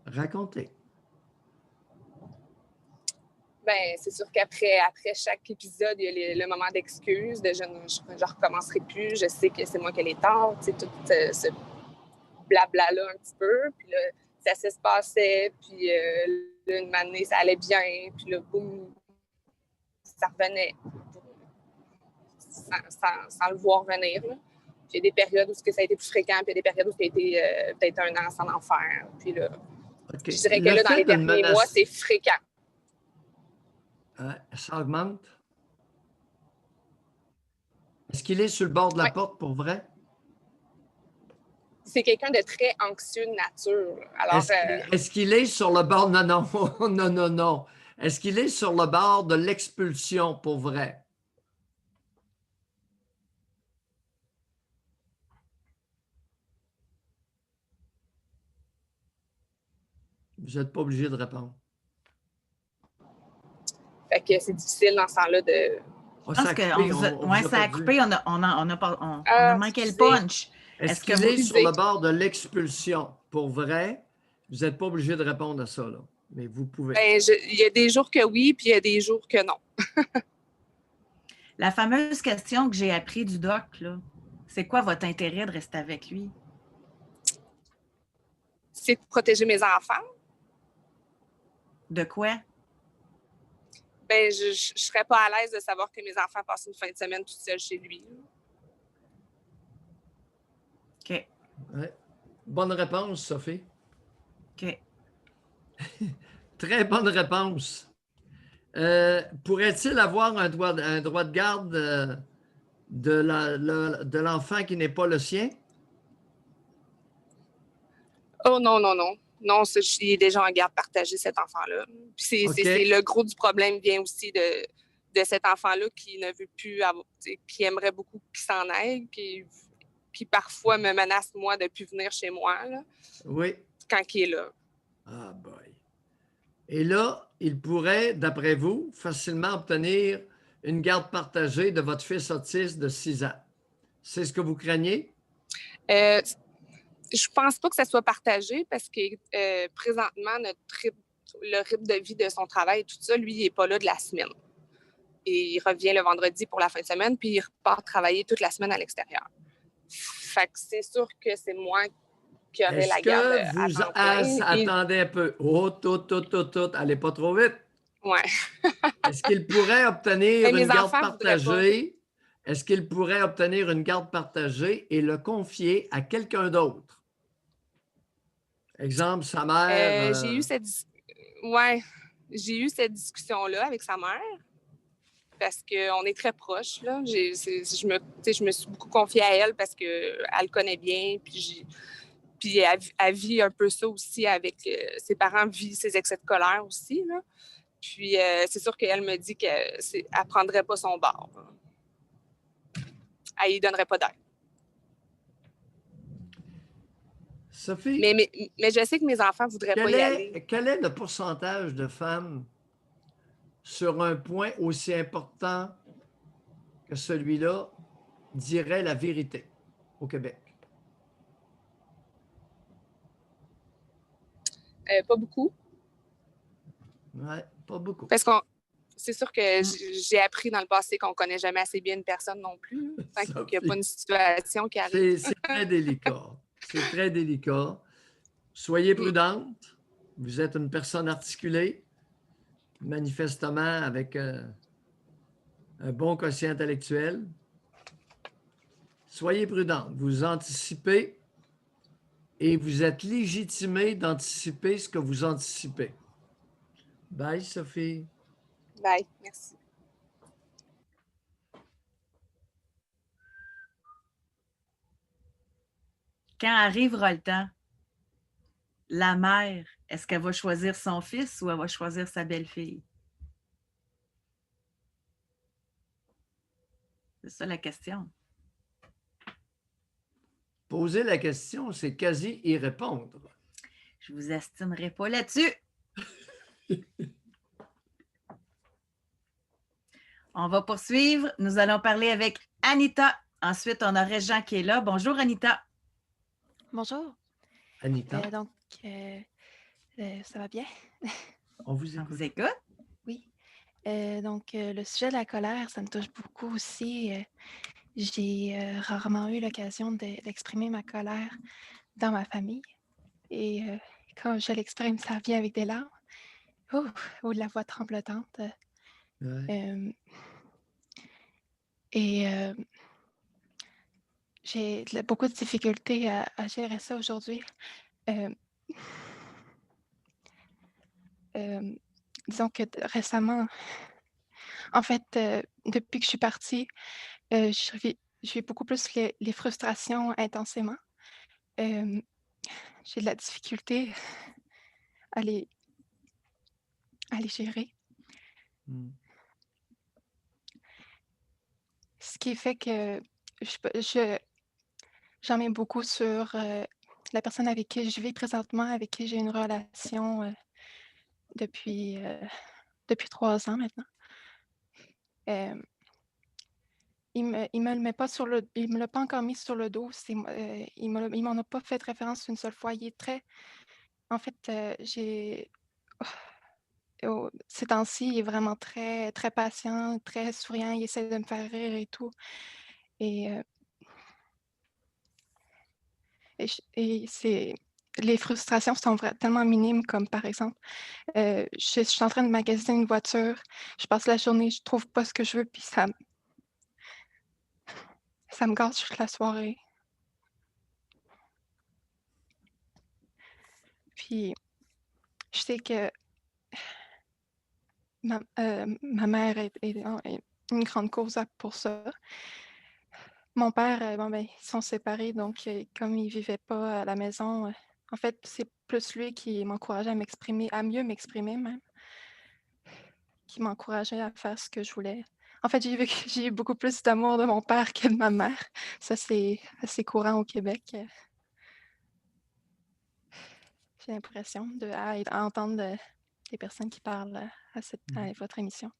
Racontez. Bien, c'est sûr qu'après chaque épisode, il y a le moment d'excuse, de je ne recommencerai plus, je sais que c'est moi qui ai les torts, tu sais, tout ce blabla-là un petit peu. Puis là, ça se passait, puis là, une année, ça allait bien, puis là, boum, ça revenait sans le voir venir. Là. Puis il y a des périodes où ça a été plus fréquent, puis il y a des périodes où ça a été peut-être 1 an sans enfer. Puis là, okay. Je dirais que là, dans les derniers mois, c'est fréquent. Ça augmente? Est-ce qu'il est sur le bord de la porte pour vrai? C'est quelqu'un de très anxieux de nature. Alors, est-ce qu'il est sur le bord? Non, non, non, non, non. Est-ce qu'il est sur le bord de l'expulsion pour vrai? Vous n'êtes pas obligé de répondre. Fait que c'est difficile dans ce temps-là de... Je pense que ça a coupé, on a manqué le punch. Est-ce qu'il est sur le bord de l'expulsion? Pour vrai, vous n'êtes pas obligé de répondre à ça, là. Mais vous pouvez. Ben, il y a des jours que oui, puis il y a des jours que non. La fameuse question que j'ai appris du doc, là, c'est quoi votre intérêt de rester avec lui? C'est de protéger mes enfants. De quoi? Ben, je ne serais pas à l'aise de savoir que mes enfants passent une fin de semaine toute seule chez lui. OK. Ouais. Bonne réponse, Sophie. OK. Très bonne réponse. Pourrait-il avoir un droit de garde de l'enfant qui n'est pas le sien? Oh non, non, non. Non, il est déjà en garde partagée, cet enfant-là. C'est le gros du problème vient aussi de cet enfant-là qui ne veut plus avoir, qui aimerait beaucoup qu'il s'en aille, qui parfois me menace, moi, de ne plus venir chez moi. Là, oui. Quand il est là. Ah, boy. Et là, il pourrait, d'après vous, facilement obtenir une garde partagée de votre fils autiste de 6 ans. C'est ce que vous craignez? Je pense pas que ça soit partagé parce que présentement, le rythme de vie de son travail et tout ça, lui, il n'est pas là de la semaine. Et il revient le vendredi pour la fin de semaine, puis il repart travailler toute la semaine à l'extérieur. Fait que c'est sûr que c'est moi qui aurais la garde à temps plein. Attendez un peu. Oh, tout. Allez pas trop vite. Ouais. Est-ce qu'il pourrait obtenir mes une garde enfants voudraient partagée? Est-ce qu'il pourrait obtenir une garde partagée et le confier à quelqu'un d'autre? Exemple, sa mère. J'ai eu cette discussion-là avec sa mère parce qu'on est très proches. Là. Je me suis beaucoup confiée à elle parce qu'elle le connaît bien. Puis elle vit un peu ça aussi avec ses parents, vit ses excès de colère aussi. Là. Puis c'est sûr qu'elle me dit qu'elle ne prendrait pas son bord. Elle ne lui donnerait pas d'aide. Sophie, mais je sais que mes enfants ne voudraient pas y aller. Quel est le pourcentage de femmes sur un point aussi important que celui-là diraient la vérité au Québec? Pas beaucoup. Oui, pas beaucoup. Parce que c'est sûr que j'ai appris dans le passé qu'on ne connaît jamais assez bien une personne non plus. Tant qu'il n'y a pas une situation qui arrive. C'est très délicat. C'est très délicat. Soyez prudente. Vous êtes une personne articulée, manifestement avec un bon quotient intellectuel. Soyez prudente. Vous anticipez et vous êtes légitimé d'anticiper ce que vous anticipez. Bye, Sophie. Bye, merci. Quand arrivera le temps, la mère, est-ce qu'elle va choisir son fils ou elle va choisir sa belle-fille? C'est ça la question. Poser la question, c'est quasi y répondre. Je ne vous estimerai pas là-dessus. On va poursuivre. Nous allons parler avec Anita. Ensuite, on aurait Jean qui est là. Bonjour, Anita. Bonjour. Anita. Ça va bien? On vous écoute. On vous écoute? Oui. Le sujet de la colère, ça me touche beaucoup aussi. J'ai rarement eu l'occasion d'exprimer ma colère dans ma famille. Et quand je l'exprime, ça vient avec des larmes ou de la voix tremblotante. Ouais. J'ai beaucoup de difficultés à gérer ça aujourd'hui. Disons que récemment, en fait, depuis que je suis partie, je vis beaucoup plus les frustrations intensément. J'ai de la difficulté à les gérer. Ce qui fait que j'en mets beaucoup sur la personne avec qui je vis présentement, avec qui j'ai une relation depuis 3 ans maintenant. Il me l'a pas encore mis sur le dos. Il m'en a pas fait référence une seule fois. Il est très... En fait, ces temps-ci, il est vraiment très, très patient, très souriant. Il essaie de me faire rire et tout. Les frustrations sont tellement minimes, comme par exemple, je suis en train de magasiner une voiture, je passe la journée, je trouve pas ce que je veux, puis ça me gâche toute la soirée. Puis, je sais que ma mère est une grande cause pour ça. Mon père, ils sont séparés, donc comme ils vivaient pas à la maison, en fait, c'est plus lui qui m'encourageait à m'exprimer, à mieux m'exprimer même, qui m'encourageait à faire ce que je voulais. En fait, j'ai eu beaucoup plus d'amour de mon père que de ma mère. Ça, c'est assez courant au Québec. J'ai l'impression à entendre des personnes qui parlent à votre émission.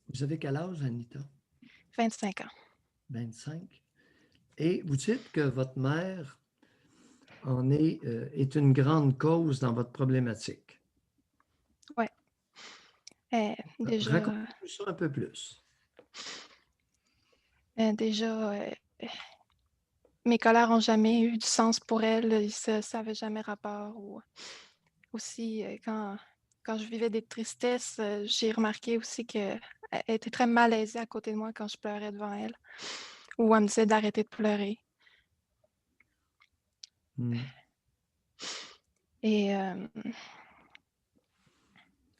Vous avez quel âge, Anita? 25 ans. 25. Et vous dites que votre mère est une grande cause dans votre problématique. Oui. Déjà, Racontez-nous ça un peu plus. déjà mes colères n'ont jamais eu du sens pour elle. Ça n'avait jamais rapport. Ou aussi, quand je vivais des tristesses, j'ai remarqué aussi qu'elle était très malaisée à côté de moi quand je pleurais devant elle. Ou elle me disait d'arrêter de pleurer. Et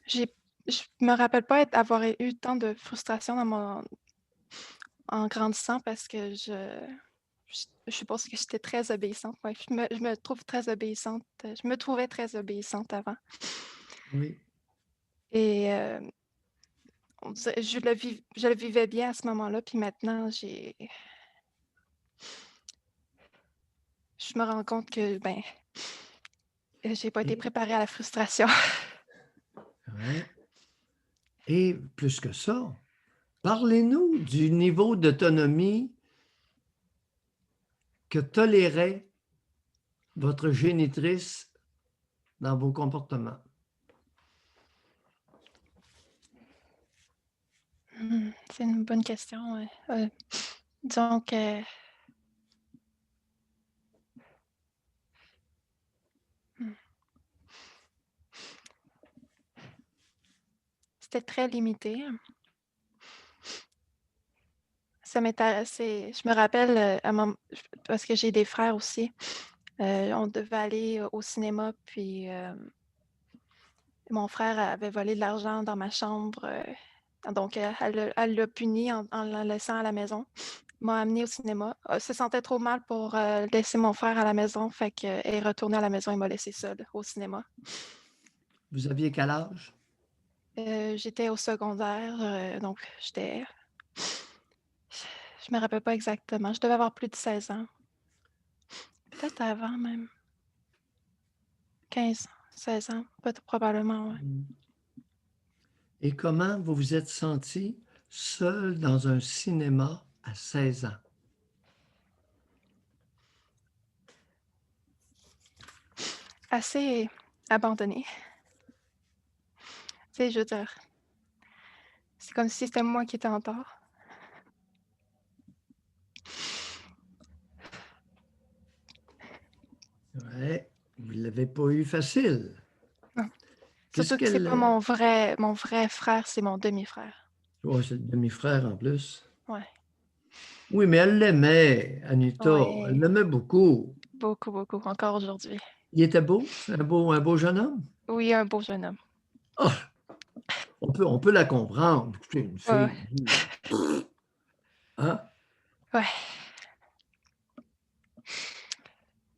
je me rappelle pas avoir eu tant de frustration en grandissant parce que je suppose que j'étais très obéissante. Ouais, je me trouve très obéissante. Je me trouvais très obéissante avant. Oui. Et je le vivais bien à ce moment-là, puis maintenant, je me rends compte que j'ai pas été préparée à la frustration. Ouais. Et plus que ça, parlez-nous du niveau d'autonomie que tolérait votre génitrice dans vos comportements. C'est une bonne question. Disons que c'était très limité. Ça m'intéressait. Je me rappelle, parce que j'ai des frères aussi, on devait aller au cinéma, puis mon frère avait volé de l'argent dans ma chambre. Donc, elle l'a puni en la laissant à la maison. M'a amené au cinéma. Elle se sentait trop mal pour laisser mon frère à la maison. Fait qu'elle est retournée à la maison et m'a laissé seule au cinéma. Vous aviez quel âge? J'étais au secondaire, donc j'étais... Je me rappelle pas exactement. Je devais avoir plus de 16 ans. Peut-être avant même. 15 ans, 16 ans, probablement, ouais. Et comment vous vous êtes senti seul dans un cinéma à 16 ans? Assez abandonné. Tu sais, je veux dire, c'est comme si c'était moi qui étais en tort. Ouais, vous ne l'avez pas eu facile. Non. Surtout que c'est pas mon vrai frère, c'est mon demi-frère. Oui, c'est le demi-frère en plus. Ouais. Oui, mais elle l'aimait, Anita. Ouais. Elle l'aimait beaucoup. Beaucoup, beaucoup, encore aujourd'hui. Il était beau? C'est un beau jeune homme? Oui, un beau jeune homme. Oh, on peut la comprendre. C'est une fille. Hein? Ouais.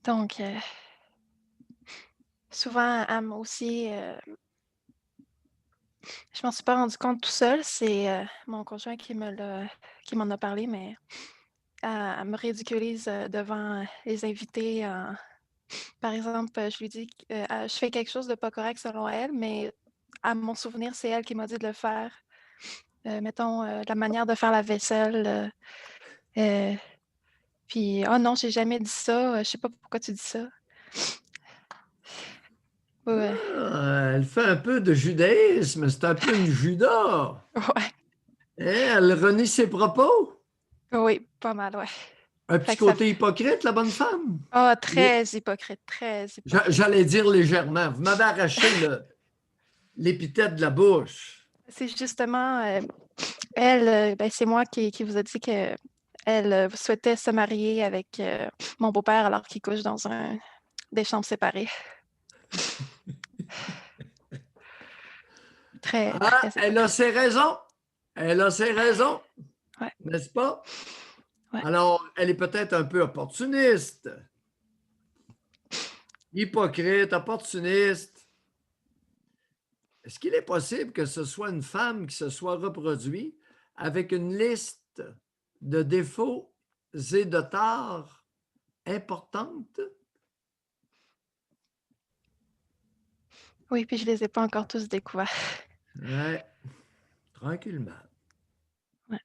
Donc, souvent, elle m'a aussi... je m'en suis pas rendu compte tout seul. C'est mon conjoint qui m'en a parlé, mais elle me ridiculise devant les invités. Par exemple, je lui dis que je fais quelque chose de pas correct selon elle, mais à mon souvenir, c'est elle qui m'a dit de le faire. Mettons, la manière de faire la vaisselle. Puis, oh non, j'ai jamais dit ça. Je sais pas pourquoi tu dis ça. Ouais. Ah, elle fait un peu de judaïsme. C'est un peu une Judas. Ouais. Elle renie ses propos. Oui, pas mal, ouais. Un petit côté hypocrite, la bonne femme. Ah, très hypocrite, très hypocrite. J'allais dire légèrement. Vous m'avez arraché l'épithète de la bouche. C'est justement, elle, c'est moi qui vous a dit qu'elle souhaitait se marier avec mon beau-père alors qu'il couche dans des chambres séparées. Très, elle a ses raisons. Elle a ses raisons. Ouais. N'est-ce pas? Ouais. Alors, elle est peut-être un peu opportuniste. Hypocrite, opportuniste. Est-ce qu'il est possible que ce soit une femme qui se soit reproduite avec une liste de défauts et de torts importante? Oui, puis je les ai pas encore tous découverts. Ouais, tranquillement. Ouais.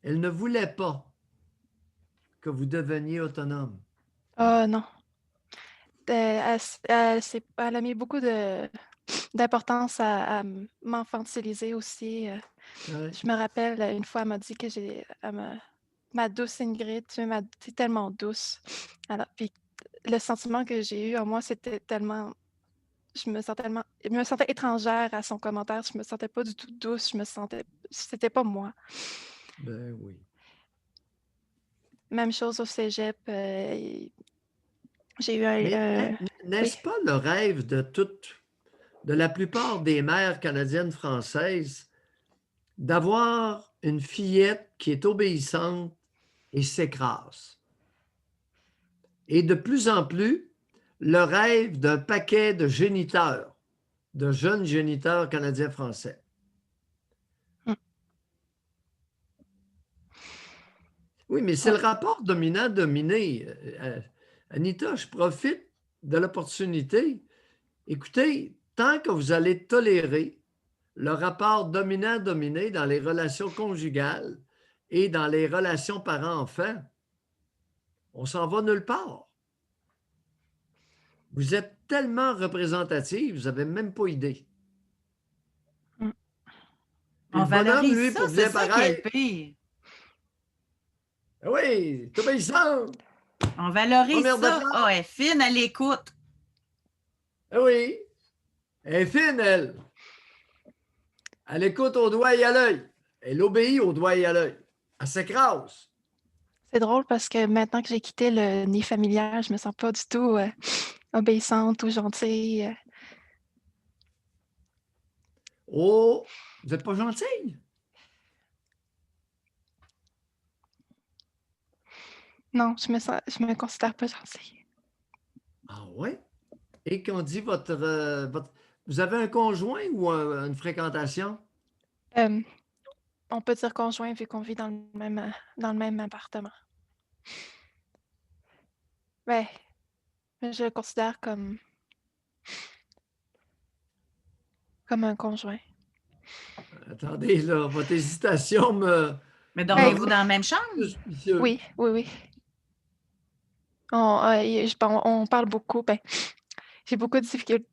Elle ne voulait pas que vous deveniez autonome. Non. Elle a mis beaucoup d'importance à m'infantiliser aussi. Ouais. Je me rappelle, une fois, elle m'a dit que ma douce Ingrid, t'es tellement douce. Alors, puis le sentiment que j'ai eu en moi, c'était tellement. Je me sentais étrangère à son commentaire. Je me sentais pas du tout douce. C'était pas moi. Ben oui. Même chose au cégep. J'ai eu Mais un. n'est-ce Oui. pas le rêve de la plupart des mères canadiennes françaises d'avoir une fillette qui est obéissante et s'écrase? Et de plus en plus, le rêve d'un paquet de géniteurs, de jeunes géniteurs canadiens-français. Oui, mais c'est le rapport dominant-dominé. Anita, je profite de l'opportunité. Écoutez, tant que vous allez tolérer le rapport dominant-dominé dans les relations conjugales et dans les relations parents-enfants, on s'en va nulle part. Vous êtes tellement représentative, vous n'avez même pas idée. Puis On le bonhomme, valorise lui, ça, pour c'est bien ça qui est le paraître, pire. oui, t'es obéissant. On valorise Première de ça. classe. Ah, elle est fine, elle écoute. Oui, elle est fine, elle. Elle écoute au doigt et à l'œil. Elle obéit au doigt et à l'œil. Elle s'écrase. C'est drôle parce que maintenant que j'ai quitté le nid familial, je me sens pas du tout obéissante ou gentille. Oh, vous n'êtes pas gentille? Non, je me considère pas gentille. Ah ouais? Et qu'on dit vous avez un conjoint ou une fréquentation? On peut dire conjoint vu qu'on vit dans le même appartement. Ouais, je le considère comme un conjoint. Attendez, là, votre hésitation me Mais me dormez-vous rend dans la même chambre? suspicieux. Oui. On parle beaucoup. J'ai beaucoup de difficultés.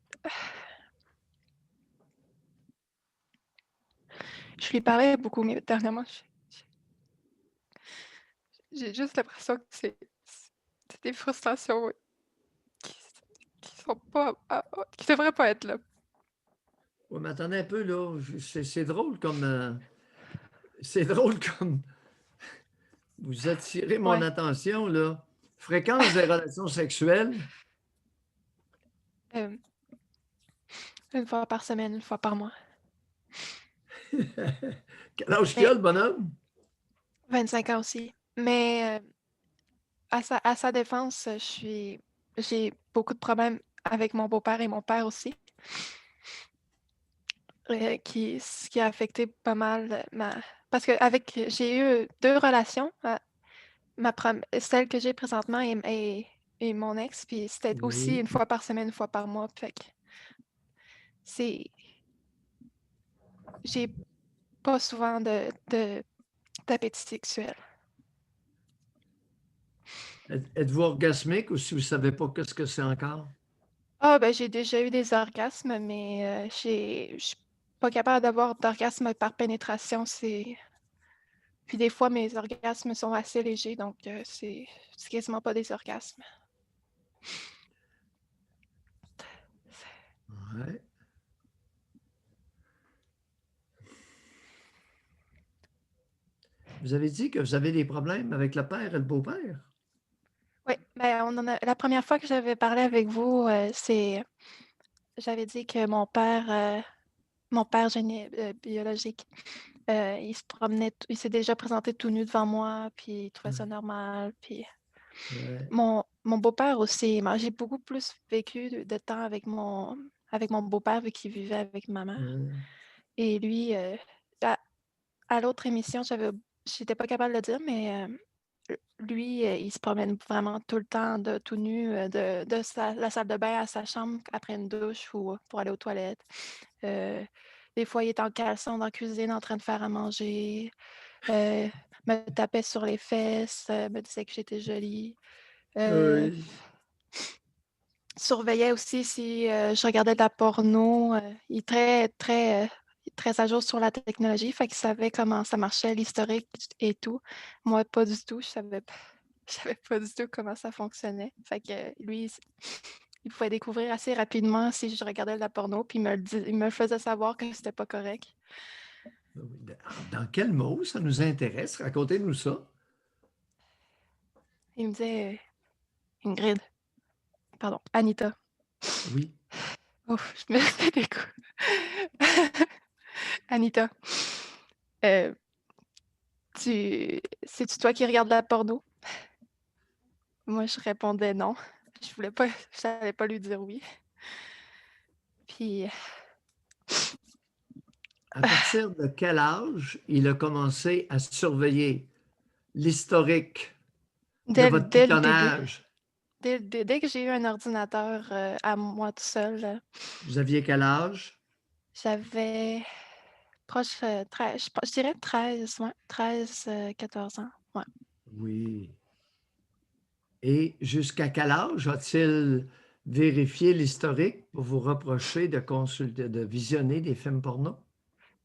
Je lui parlais beaucoup, mais dernièrement, j'ai juste l'impression que c'est des frustrations qui sont pas, qui devraient pas être là. Oui, mais attendez un peu, là. C'est drôle comme. C'est drôle comme vous attirez mon Ouais. attention, là. Fréquence des relations sexuelles. Une fois par semaine, une fois par mois. Quel âge qu'il a, le bonhomme? 25 ans aussi. Mais à sa défense, j'ai beaucoup de problèmes avec mon beau-père et mon père aussi. Ce qui a affecté pas mal parce que j'ai eu 2 relations, celle que j'ai présentement et mon ex, puis c'était aussi Oui. une fois par semaine, une fois par mois. Fait que j'ai pas souvent d'appétit sexuel. Êtes-vous orgasmique ou si vous ne savez pas qu'est-ce que c'est encore? J'ai déjà eu des orgasmes, mais je suis pas capable d'avoir d'orgasme par pénétration. Puis des fois, mes orgasmes sont assez légers, donc c'est quasiment pas des orgasmes. Ouais. Vous avez dit que vous avez des problèmes avec le père et le beau-père? Oui, la première fois que j'avais parlé avec vous, j'avais dit que mon père biologique, il s'est déjà présenté tout nu devant moi, puis il trouvait ça normal. Puis Ouais. mon beau-père aussi, j'ai beaucoup plus vécu de temps avec mon beau-père vu qu'il vivait avec ma mère. Et lui, à l'autre émission, j'étais pas capable de le dire, mais lui, il se promène vraiment tout le temps tout nu de la salle de bain à sa chambre après une douche ou pour aller aux toilettes. Des fois, il est en caleçon dans la cuisine en train de faire à manger, me tapait sur les fesses, me disait que j'étais jolie. Euh, Oui. Surveillait aussi si je regardais de la porno. Il est très à jour sur la technologie, fait qu'il savait comment ça marchait, l'historique et tout. Moi, pas du tout. Je savais pas du tout comment ça fonctionnait. Fait que lui, il pouvait découvrir assez rapidement si je regardais de la porno, puis il me le faisait savoir que c'était pas correct. Dans quel mot ça nous intéresse? Racontez-nous ça. Il me disait Ingrid, pardon, Anita. Oui. Ouf, je me fais des coups. Anita, euh, c'est-tu toi qui regardes la porno? Moi, je répondais non. Je savais pas lui dire oui. Puis, À partir de quel âge il a commencé à surveiller l'historique de votre dès le début, pitonnage? dès que j'ai eu un ordinateur à moi tout seul, Vous aviez quel âge? j'avais proche 13, je dirais 13, ouais, 13, 14 ans. Ouais. Oui. Et jusqu'à quel âge a-t-il vérifié l'historique pour vous reprocher de consulter, de visionner des films porno?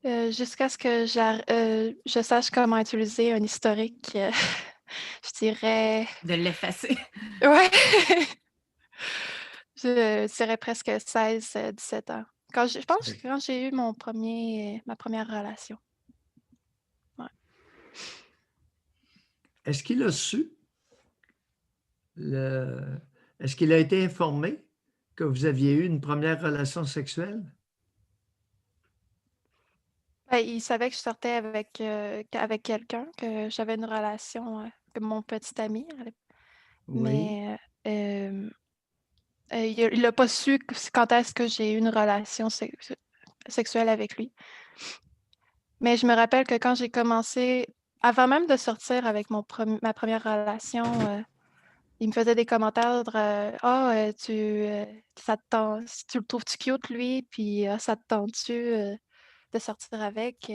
Jusqu'à ce que je sache comment utiliser un historique, je dirais. De l'effacer. Ouais. Je dirais presque 16, 17 ans. Je pense que quand j'ai eu ma première relation. Ouais. Est-ce qu'il a su? Est-ce qu'il a été informé que vous aviez eu une première relation sexuelle? Ben, il savait que je sortais avec quelqu'un, que j'avais une relation, que mon petit ami. Oui. Mais il n'a pas su quand est-ce que j'ai eu une relation sexuelle avec lui. Mais je me rappelle que quand j'ai commencé, avant même de sortir avec ma première relation, il me faisait des commentaires tu le trouves-tu cute, lui? Puis ça te tente-tu de sortir avec?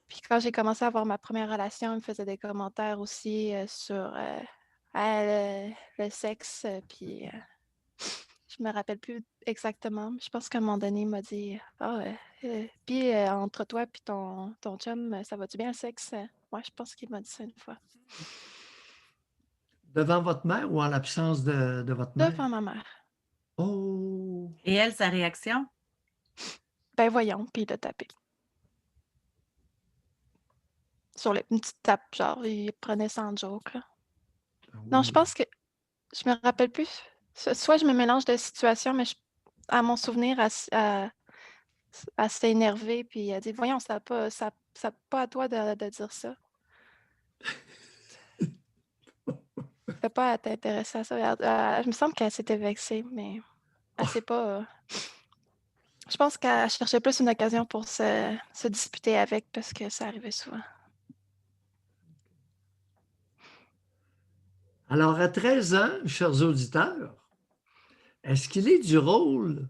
Puis quand j'ai commencé à avoir ma première relation, il me faisait des commentaires aussi sur le sexe. Puis je me rappelle plus exactement. Je pense qu'à un moment donné, il m'a dit puis entre toi et ton chum, ça va-tu bien le sexe? Ouais, je pense qu'il m'a dit ça une fois. Devant votre mère ou en l'absence de votre mère? Devant ma mère. Oh! Et elle, sa réaction? Ben voyons, puis il a tapé. Sur une petite tape, genre, il prenait ça en joke, là. Non, je pense que je me rappelle plus. Soit je me mélange de situations, mais à mon souvenir, elle s'est énervée, puis elle a dit voyons, ça pas à toi de dire ça. Fais pas à t'intéresser à ça. Je me semble qu'elle s'était vexée, mais elle s'est pas. Je pense qu'elle cherchait plus une occasion pour se disputer avec parce que ça arrivait souvent. Alors, à 13 ans, chers auditeurs, est-ce qu'il est du rôle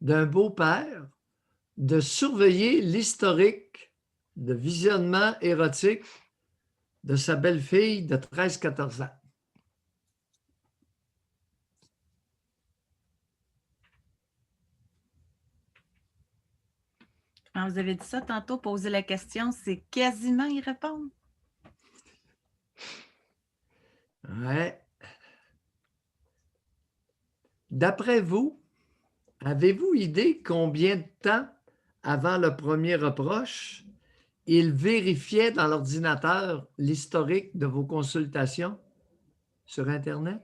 d'un beau-père de surveiller l'historique de visionnement érotique de sa belle-fille de 13-14 ans? Quand vous avez dit ça tantôt, poser la question, c'est quasiment y répondre. Ouais. D'après vous, avez-vous idée combien de temps avant le premier reproche, il vérifiait dans l'ordinateur l'historique de vos consultations sur Internet?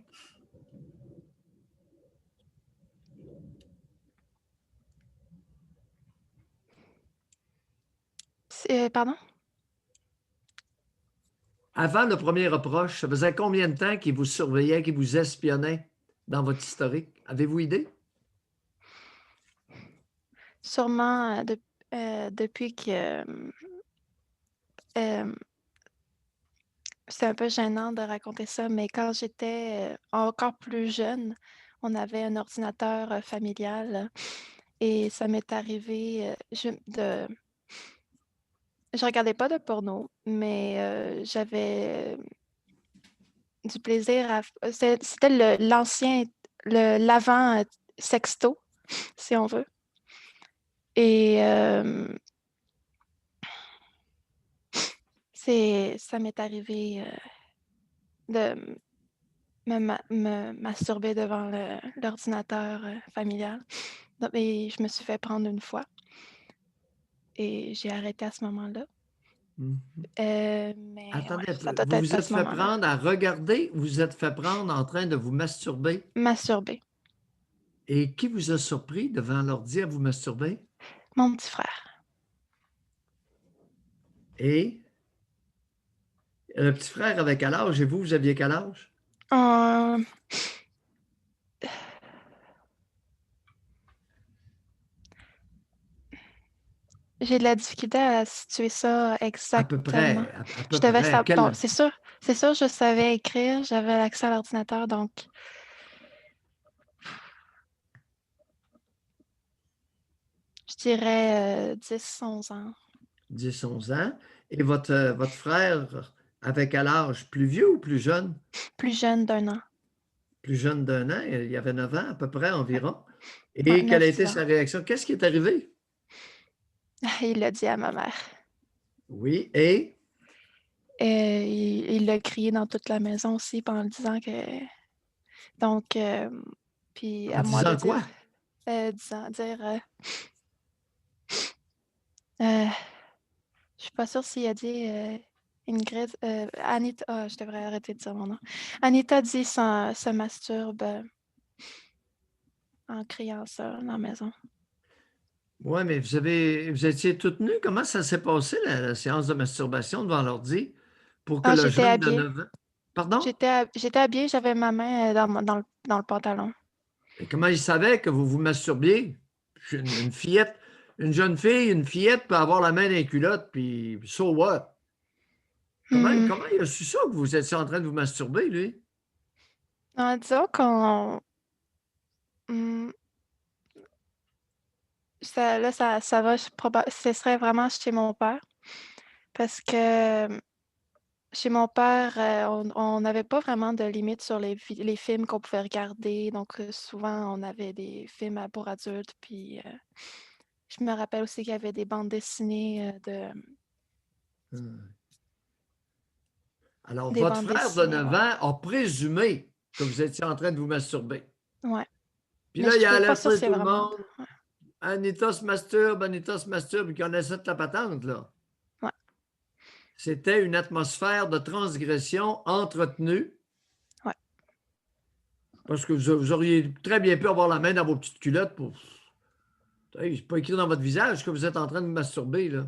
Pardon? Avant le premier reproche, ça faisait combien de temps qu'il vous surveillait, qu'il vous espionnait dans votre historique? Avez-vous idée? Sûrement depuis que c'est un peu gênant de raconter ça, mais quand j'étais encore plus jeune, on avait un ordinateur familial et ça m'est arrivé je regardais pas de porno, mais j'avais du plaisir c'était l'ancien, l'avant sexto, si on veut. Et ça m'est arrivé de me masturber devant l'ordinateur familial. Et je me suis fait prendre une fois. Et j'ai arrêté à ce moment-là. Mais Attendez, ouais, ça doit vous être vous à êtes ce fait moment-là. prendre à regarder ou vous êtes fait prendre en train de vous masturber? Masturber. Et qui vous a surpris devant l'ordi à vous masturber? Mon petit frère. Et le petit frère avait quel âge? Et vous aviez quel âge? J'ai de la difficulté à situer ça À peu exactement. près, à Je peu devais près. savoir. Bon, c'est sûr, je savais écrire, j'avais l'accès à l'ordinateur, donc je dirais 10-11 ans. 10-11 ans. Et votre frère avait quel âge? Plus vieux ou plus jeune? Plus jeune d'1 an. Plus jeune d'1 an, il y avait 9 ans à peu près environ. Ouais, Et quelle a été 9-10 ans. sa réaction? Qu'est-ce qui est arrivé? Il l'a dit à ma mère. Oui, et? Il l'a crié dans toute la maison aussi en disant que. Donc, puis En à moi de disant quoi? dire. Je suis pas sûre s'il a dit Ingrid. Anita. Je devrais arrêter de dire mon nom. Anita dit se masturbe en criant ça dans la maison. Oui, mais vous étiez toute nue. Comment ça s'est passé, la séance de masturbation devant l'ordi pour que le J'étais jeune de habillée. 9 ans. Pardon? J'étais habillée, j'avais ma main dans le pantalon. Et comment il savait que vous vous masturbiez? Une fillette, une jeune fille, une fillette peut avoir la main dans les culottes, puis so what? Comment il a su ça que vous étiez en train de vous masturber, lui? Disons qu'on. Ça va, ce serait vraiment chez mon père. Parce que chez mon père, on n'avait pas vraiment de limite sur les films qu'on pouvait regarder. Donc, souvent, on avait des films pour adultes. Puis, je me rappelle aussi qu'il y avait des bandes dessinées Alors, des votre bandes frère de dessinées, 9 ans a présumé que vous étiez en train de vous masturber. Ouais. Puis Mais là, je il a suis pas sûre alerté c'est tout le vraiment. monde. Ouais. Anita se masturbe, il connaissait toute la patente, là. Ouais. C'était une atmosphère de transgression entretenue. Ouais. Parce que vous auriez très bien pu avoir la main dans vos petites culottes pour. C'est pas écrit dans votre visage que vous êtes en train de vous masturber, là.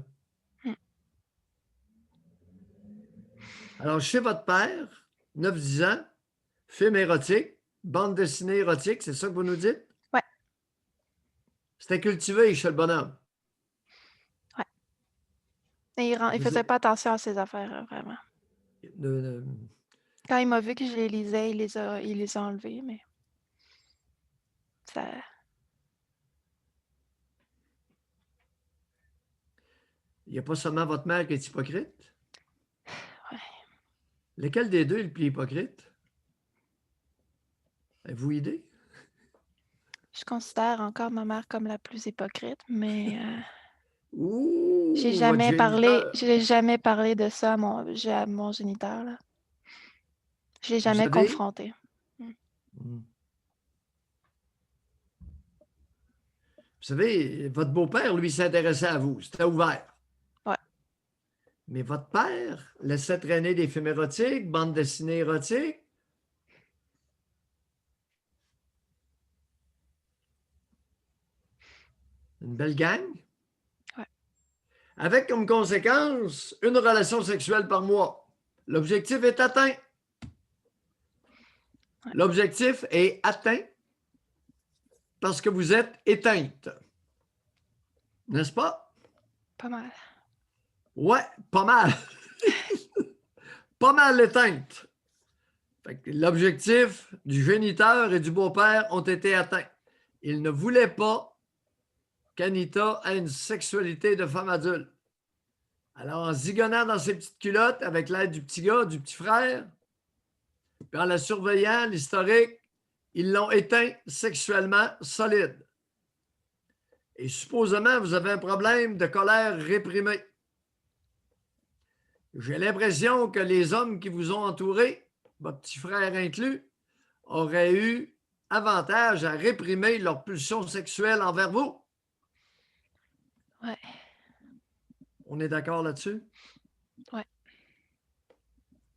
Alors, chez votre père, 9-10 ans, film érotique, bande dessinée érotique, c'est ça que vous nous dites? Ouais. C'était cultivé chez le bonhomme. Ouais. Et il faisait pas attention à ses affaires, vraiment. Quand il m'a vu que je les lisais, il les a enlevés, mais ça. Il n'y a pas seulement votre mère qui est hypocrite? Ouais. Lequel des deux est le plus hypocrite? Avez-vous idée? Je considère encore ma mère comme la plus hypocrite, mais Ouh, j'ai votre jamais parlé de ça à mon géniteur, là. Je l'ai jamais confronté. Vous savez, votre beau-père, lui, s'intéressait à vous. C'était ouvert. Ouais. Mais votre père laissait traîner des films érotiques, bandes dessinées érotiques. Une belle gang. Ouais. Avec comme conséquence une relation sexuelle par mois. L'objectif est atteint. Ouais. L'objectif est atteint parce que vous êtes éteinte. N'est-ce pas? Pas mal. Ouais, pas mal. Pas mal éteinte. L'objectif du géniteur et du beau-père ont été atteints. Ils ne voulaient pas qu'Anita ait une sexualité de femme adulte. Alors, en zigonnant dans ses petites culottes avec l'aide du petit gars, du petit frère, Puis en la surveillant, l'historique, ils l'ont éteint sexuellement solide. Et supposément, vous avez un problème de colère réprimée. J'ai l'impression que les hommes qui vous ont entouré, votre petit frère inclus, auraient eu avantage à réprimer leur pulsion sexuelle envers vous. Ouais. On est d'accord là-dessus? Ouais.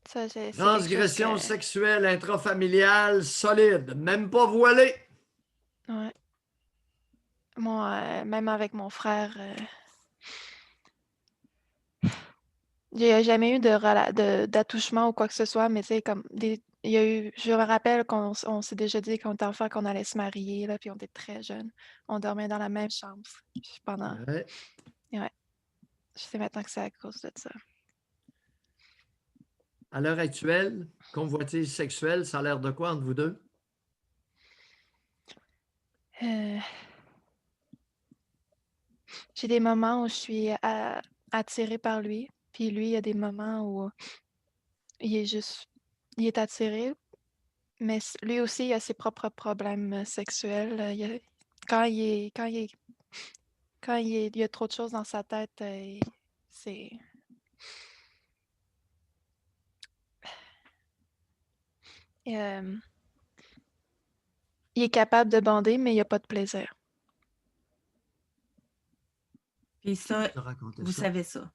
Ça, c'est Transgression quelque chose que... sexuelle intrafamiliale solide, même pas voilée. Ouais. Moi, même avec mon frère, j'ai jamais eu d'attouchement ou quoi que ce soit, mais tu sais, comme il y a eu, je me rappelle qu'on s'est déjà dit quand on était enfant qu'on allait se marier, là, puis on était très jeunes. On dormait dans la même chambre pendant. Ouais. Ouais. Je sais maintenant que c'est à cause de ça. À l'heure actuelle, convoitise sexuelle, ça a l'air de quoi entre vous deux? J'ai des moments où je suis attirée par lui, puis lui, il y a des moments où il est attiré, mais lui aussi, il a ses propres problèmes sexuels. Quand il y a trop de choses dans sa tête, c'est... il est capable de bander, mais il n'y a pas de plaisir. Puis ça, vous ça? savez ça.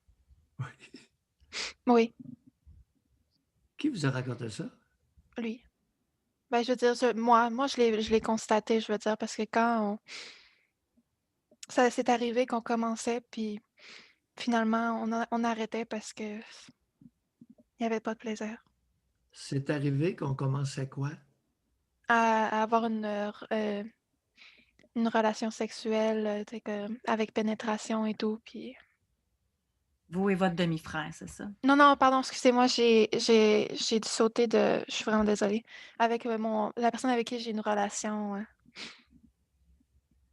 Oui, Qui vous a raconté ça? lui. Ben, je veux dire, moi, je l'ai constaté, je veux dire, parce que quand ça s'est arrivé qu'on commençait, puis finalement, on arrêtait parce que il n'y avait pas de plaisir. C'est arrivé qu'on commençait quoi? À avoir une relation sexuelle, tu sais, avec pénétration et tout, puis... Vous et votre demi-frère, c'est ça? Non, pardon, excusez-moi, j'ai dû sauter de... Je suis vraiment désolée. Avec la personne avec qui j'ai une relation...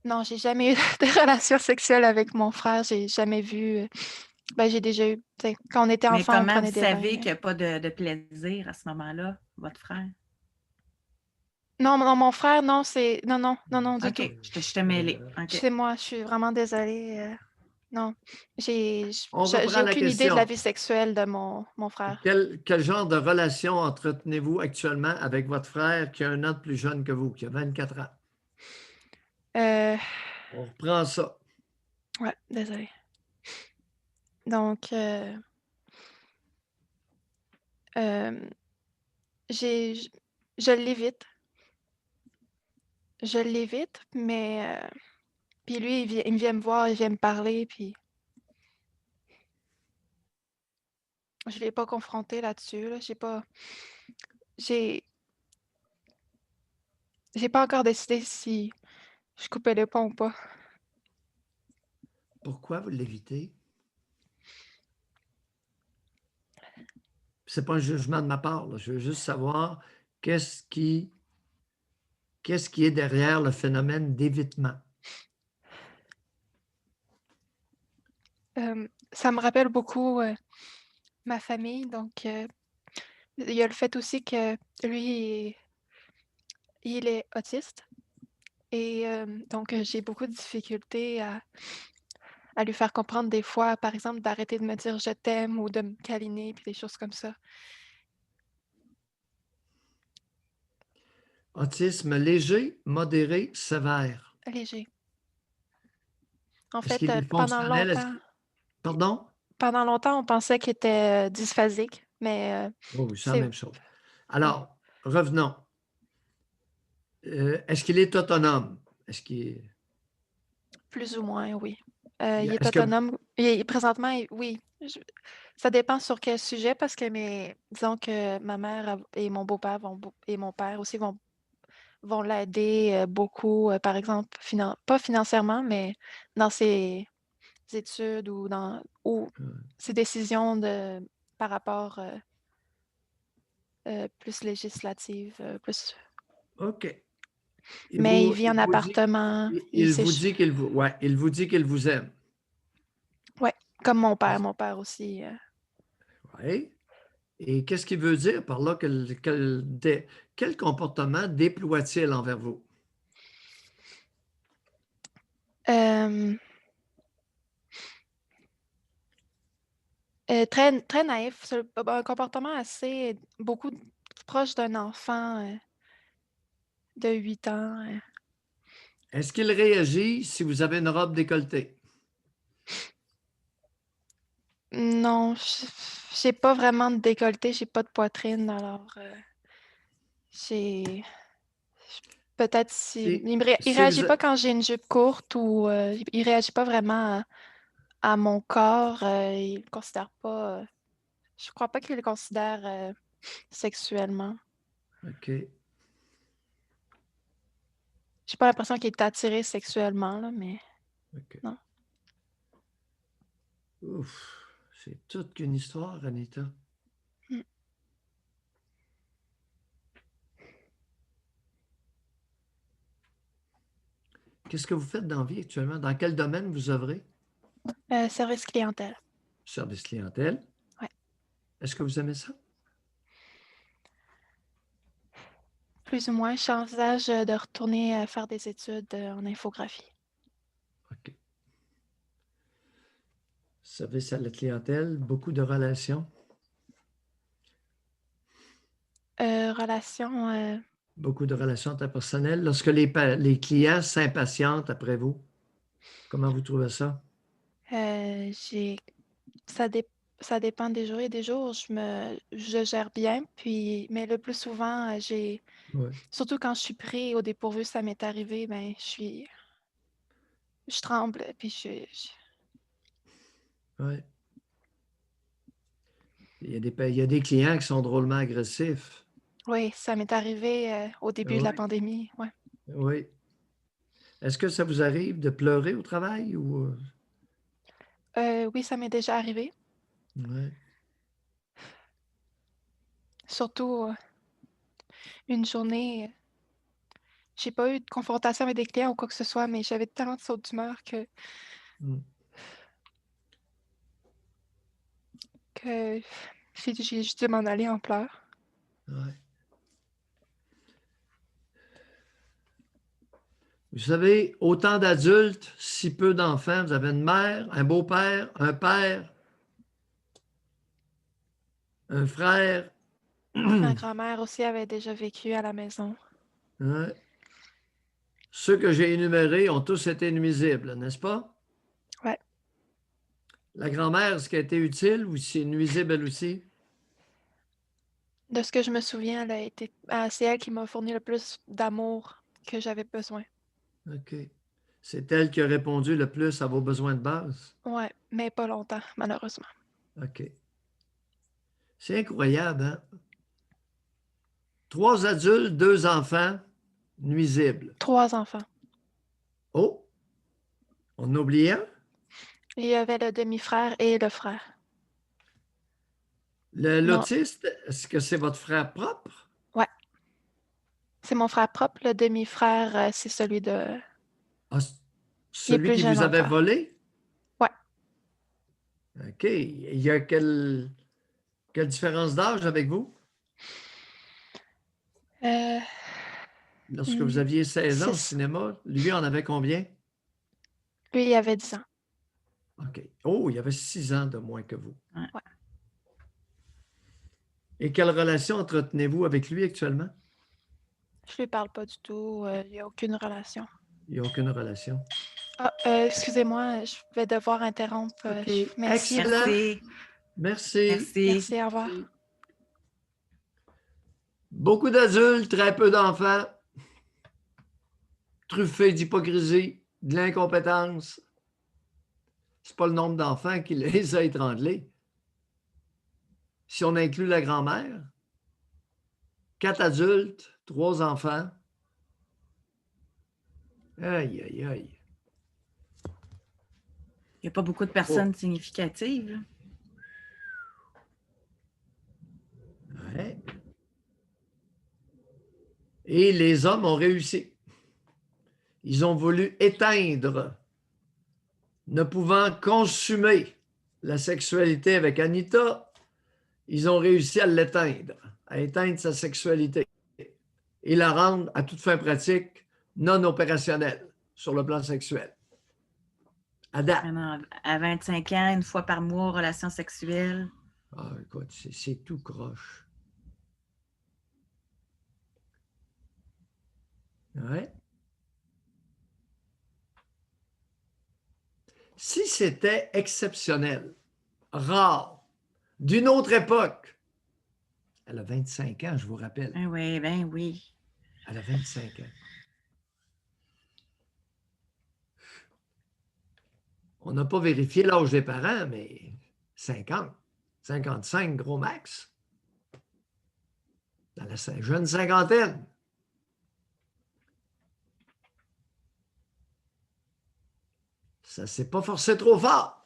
Non, j'ai jamais eu de relation sexuelle avec mon frère. J'ai jamais vu... Ben, j'ai déjà eu... tu sais, quand on était Mais enfant, on comment prenait vous des savez bains. qu'il n'y a pas de plaisir à ce moment-là, votre frère? Non, mon frère, non, c'est... Non, du tout. OK, je te mêlée. OK. C'est moi, je suis vraiment désolée. Non, j'ai On reprend la aucune idée de la question. vie sexuelle de mon frère. Quel genre de relation entretenez-vous actuellement avec votre frère qui est un an de plus jeune que vous, qui a 24 ans? On reprend ça. Ouais, désolée. Donc, je l'évite. Je l'évite, mais puis lui, il vient me voir, il vient me parler, puis je ne l'ai pas confronté là-dessus. Là. J'ai pas encore décidé si je coupais le pont ou pas. Pourquoi vous l'évitez? Ce n'est pas un jugement de ma part. Là. Je veux juste savoir qu'est-ce qui est derrière le phénomène d'évitement. Ça me rappelle beaucoup ma famille. Donc, il y a le fait aussi que lui, il est autiste. Et donc, j'ai beaucoup de difficultés à lui faire comprendre des fois, par exemple, d'arrêter de me dire je t'aime ou de me câliner, puis des choses comme ça. Autisme léger, modéré, sévère. Léger. En Est-ce fait, qu'il est fonctionnel? Pardon? Pendant longtemps, on pensait qu'il était dysphasique, mais Oui, c'est la même chose. Alors, revenons. Est-ce qu'il est autonome? Est-ce qu'il est... Plus ou moins, oui. Il est Est-ce que... autonome. Présentement, oui. Ça dépend sur quel sujet, parce que disons que ma mère et mon beau-père et mon père aussi vont l'aider beaucoup, par exemple, pas financièrement, mais dans ses études ou dans ses décisions par rapport plus législatives, plus. OK. Mais il vit en appartement. Il vous dit qu'il vous aime. Oui, comme mon père aussi. Oui. Et qu'est-ce qu'il veut dire par là? Quel comportement déploie-t-il envers vous? Très, très naïf. C'est un comportement assez beaucoup proche d'un enfant de 8 ans. Est-ce qu'il réagit si vous avez une robe décolletée? Non, j'ai pas vraiment de décolleté, j'ai pas de poitrine, alors j'ai peut-être Si, il si réagit vous, pas quand j'ai une jupe courte ou il réagit pas vraiment à mon corps. Il le considère pas. Je crois pas qu'il le considère sexuellement. OK. J'ai pas l'impression qu'il est attiré sexuellement, là, mais OK. non. Ouf, c'est toute qu'une histoire, Anita. Mm. Qu'est-ce que vous faites dans la vie actuellement? Dans quel domaine vous œuvrez? Service clientèle. Service clientèle. Ouais. Est-ce que vous aimez ça? Plus ou moins, j'envisage de retourner faire des études en infographie. OK. Service à la clientèle, beaucoup de relations. Relation, Beaucoup de relations interpersonnelles. Lorsque les clients s'impatientent après vous, comment vous trouvez ça? ça, ça dépend des jours. Il y a des jours où je gère bien, mais le plus souvent, Oui. surtout quand je suis pris au dépourvu, ça m'est arrivé, ben, je tremble, puis Oui. Il y a des clients qui sont drôlement agressifs. Oui, ça m'est arrivé au début de la Oui. pandémie, ouais. Oui. Est-ce que ça vous arrive de pleurer au travail ou... Oui, ça m'est déjà arrivé. Oui. Surtout une journée, j'ai pas eu de confrontation avec des clients ou quoi que ce soit, mais j'avais tellement de sautes d'humeur que j'ai juste dû m'en aller en pleurs. Ouais. Vous savez, autant d'adultes, si peu d'enfants. Vous avez une mère, un beau-père, un père, un frère. Ma grand-mère aussi avait déjà vécu à la maison. Ouais. Ceux que j'ai énumérés ont tous été nuisibles, n'est-ce pas? Ouais. La grand-mère, est-ce qu'elle a été utile ou c'est nuisible elle aussi? De ce que je me souviens, c'est elle qui m'a fourni le plus d'amour que j'avais besoin. OK. C'est elle qui a répondu le plus à vos besoins de base? Ouais, mais pas longtemps, malheureusement. OK. C'est incroyable, hein? 3 adultes, 2 enfants, nuisibles. 3 enfants. Oh! On en a oublié un? Il y avait le demi-frère et le frère. Non. L'autiste, est-ce que c'est votre frère propre? Ouais. C'est mon frère propre. Le demi-frère, c'est celui de... Ah, celui plus qui jeune vous avait encore. volé? Ouais. OK. Il y a quelle différence d'âge avec vous? Lorsque vous aviez 16 ans au cinéma, lui en avait combien? Lui, il avait 10 ans. OK. Oh, il avait 6 ans de moins que vous. Ouais. Et quelle relation entretenez-vous avec lui actuellement? Je lui parle pas du tout. Il n'y a aucune relation. Il n'y a aucune relation. Ah, excusez-moi, je vais devoir interrompre. OK. Merci. Excellent. Merci. Merci. Merci, au revoir. Beaucoup d'adultes, très peu d'enfants, truffés d'hypocrisie, de l'incompétence. Ce n'est pas le nombre d'enfants qui les a étranglés. Si on inclut la grand-mère, 4 adultes, 3 enfants. Aïe, aïe, aïe. Il n'y a pas beaucoup de personnes significatives. Ouais. Et les hommes ont réussi. Ils ont voulu éteindre, ne pouvant consommer la sexualité avec Anita. ils ont réussi à l'éteindre, à éteindre sa sexualité et la rendre à toute fin pratique non opérationnelle sur le plan sexuel. À date. À 25 ans, une fois par mois, relations sexuelles. Ah, écoute, c'est tout croche. Ouais. Si c'était exceptionnel, rare, d'une autre époque, elle a 25 ans, je vous rappelle. Ben oui. Elle a 25 ans. On n'a pas vérifié l'âge des parents, mais 50, 55, gros max. Dans la jeune cinquantaine. Ça ne s'est pas forcé trop fort.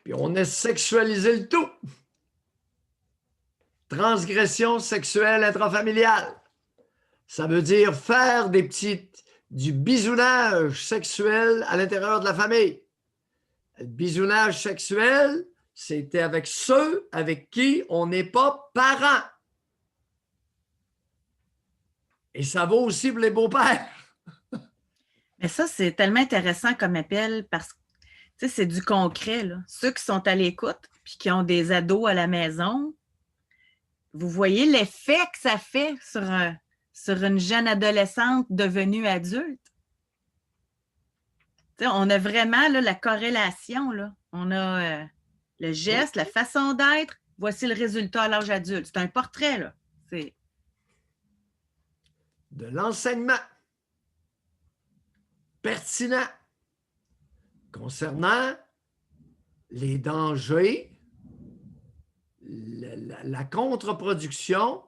Puis on a sexualisé le tout. Transgression sexuelle intrafamiliale. Ça veut dire faire du bisounage sexuel à l'intérieur de la famille. Le bisounage sexuel, c'était avec ceux avec qui on n'est pas parents. Et ça vaut aussi pour les beaux-pères. Mais ça, c'est tellement intéressant comme appel parce que c'est du concret, là. Ceux qui sont à l'écoute puis qui ont des ados à la maison, vous voyez l'effet que ça fait sur une jeune adolescente devenue adulte. On a vraiment là, la corrélation. Là. On a le geste, la façon d'être. Voici le résultat à l'âge adulte. C'est un portrait. Là. C'est... De l'enseignement pertinent concernant les dangers, la contre-production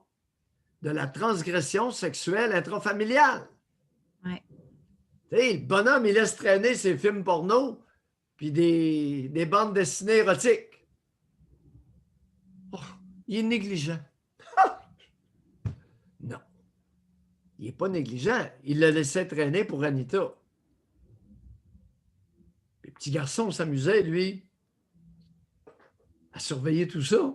de la transgression sexuelle intrafamiliale. Ouais. Le bonhomme, il laisse traîner ses films porno puis des bandes dessinées érotiques. Oh, il est négligent. Non. Il n'est pas négligent. Il le laissait traîner pour Anita. Le petit garçon s'amusait, lui, à surveiller tout ça.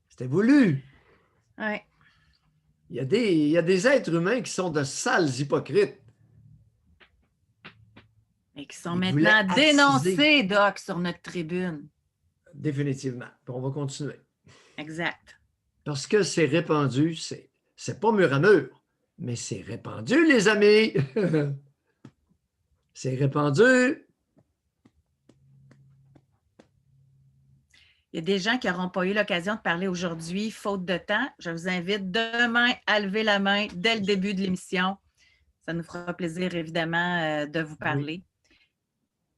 C'était voulu. Ouais. Il y a des êtres humains qui sont de sales hypocrites. Et qui sont maintenant dénoncés, Doc, sur notre tribune. Définitivement. Puis on va continuer. Exact. Parce que c'est répandu, c'est pas mur à mur, mais c'est répandu, les amis. C'est répandu. Il y a des gens qui n'auront pas eu l'occasion de parler aujourd'hui, faute de temps. Je vous invite demain à lever la main dès le début de l'émission. Ça nous fera plaisir, évidemment, de vous parler. Oui.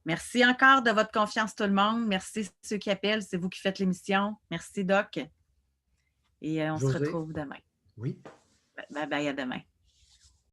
Merci encore de votre confiance, tout le monde. Merci ceux qui appellent. C'est vous qui faites l'émission. Merci, Doc. Et on se retrouve demain. Oui. Bye bye, à demain.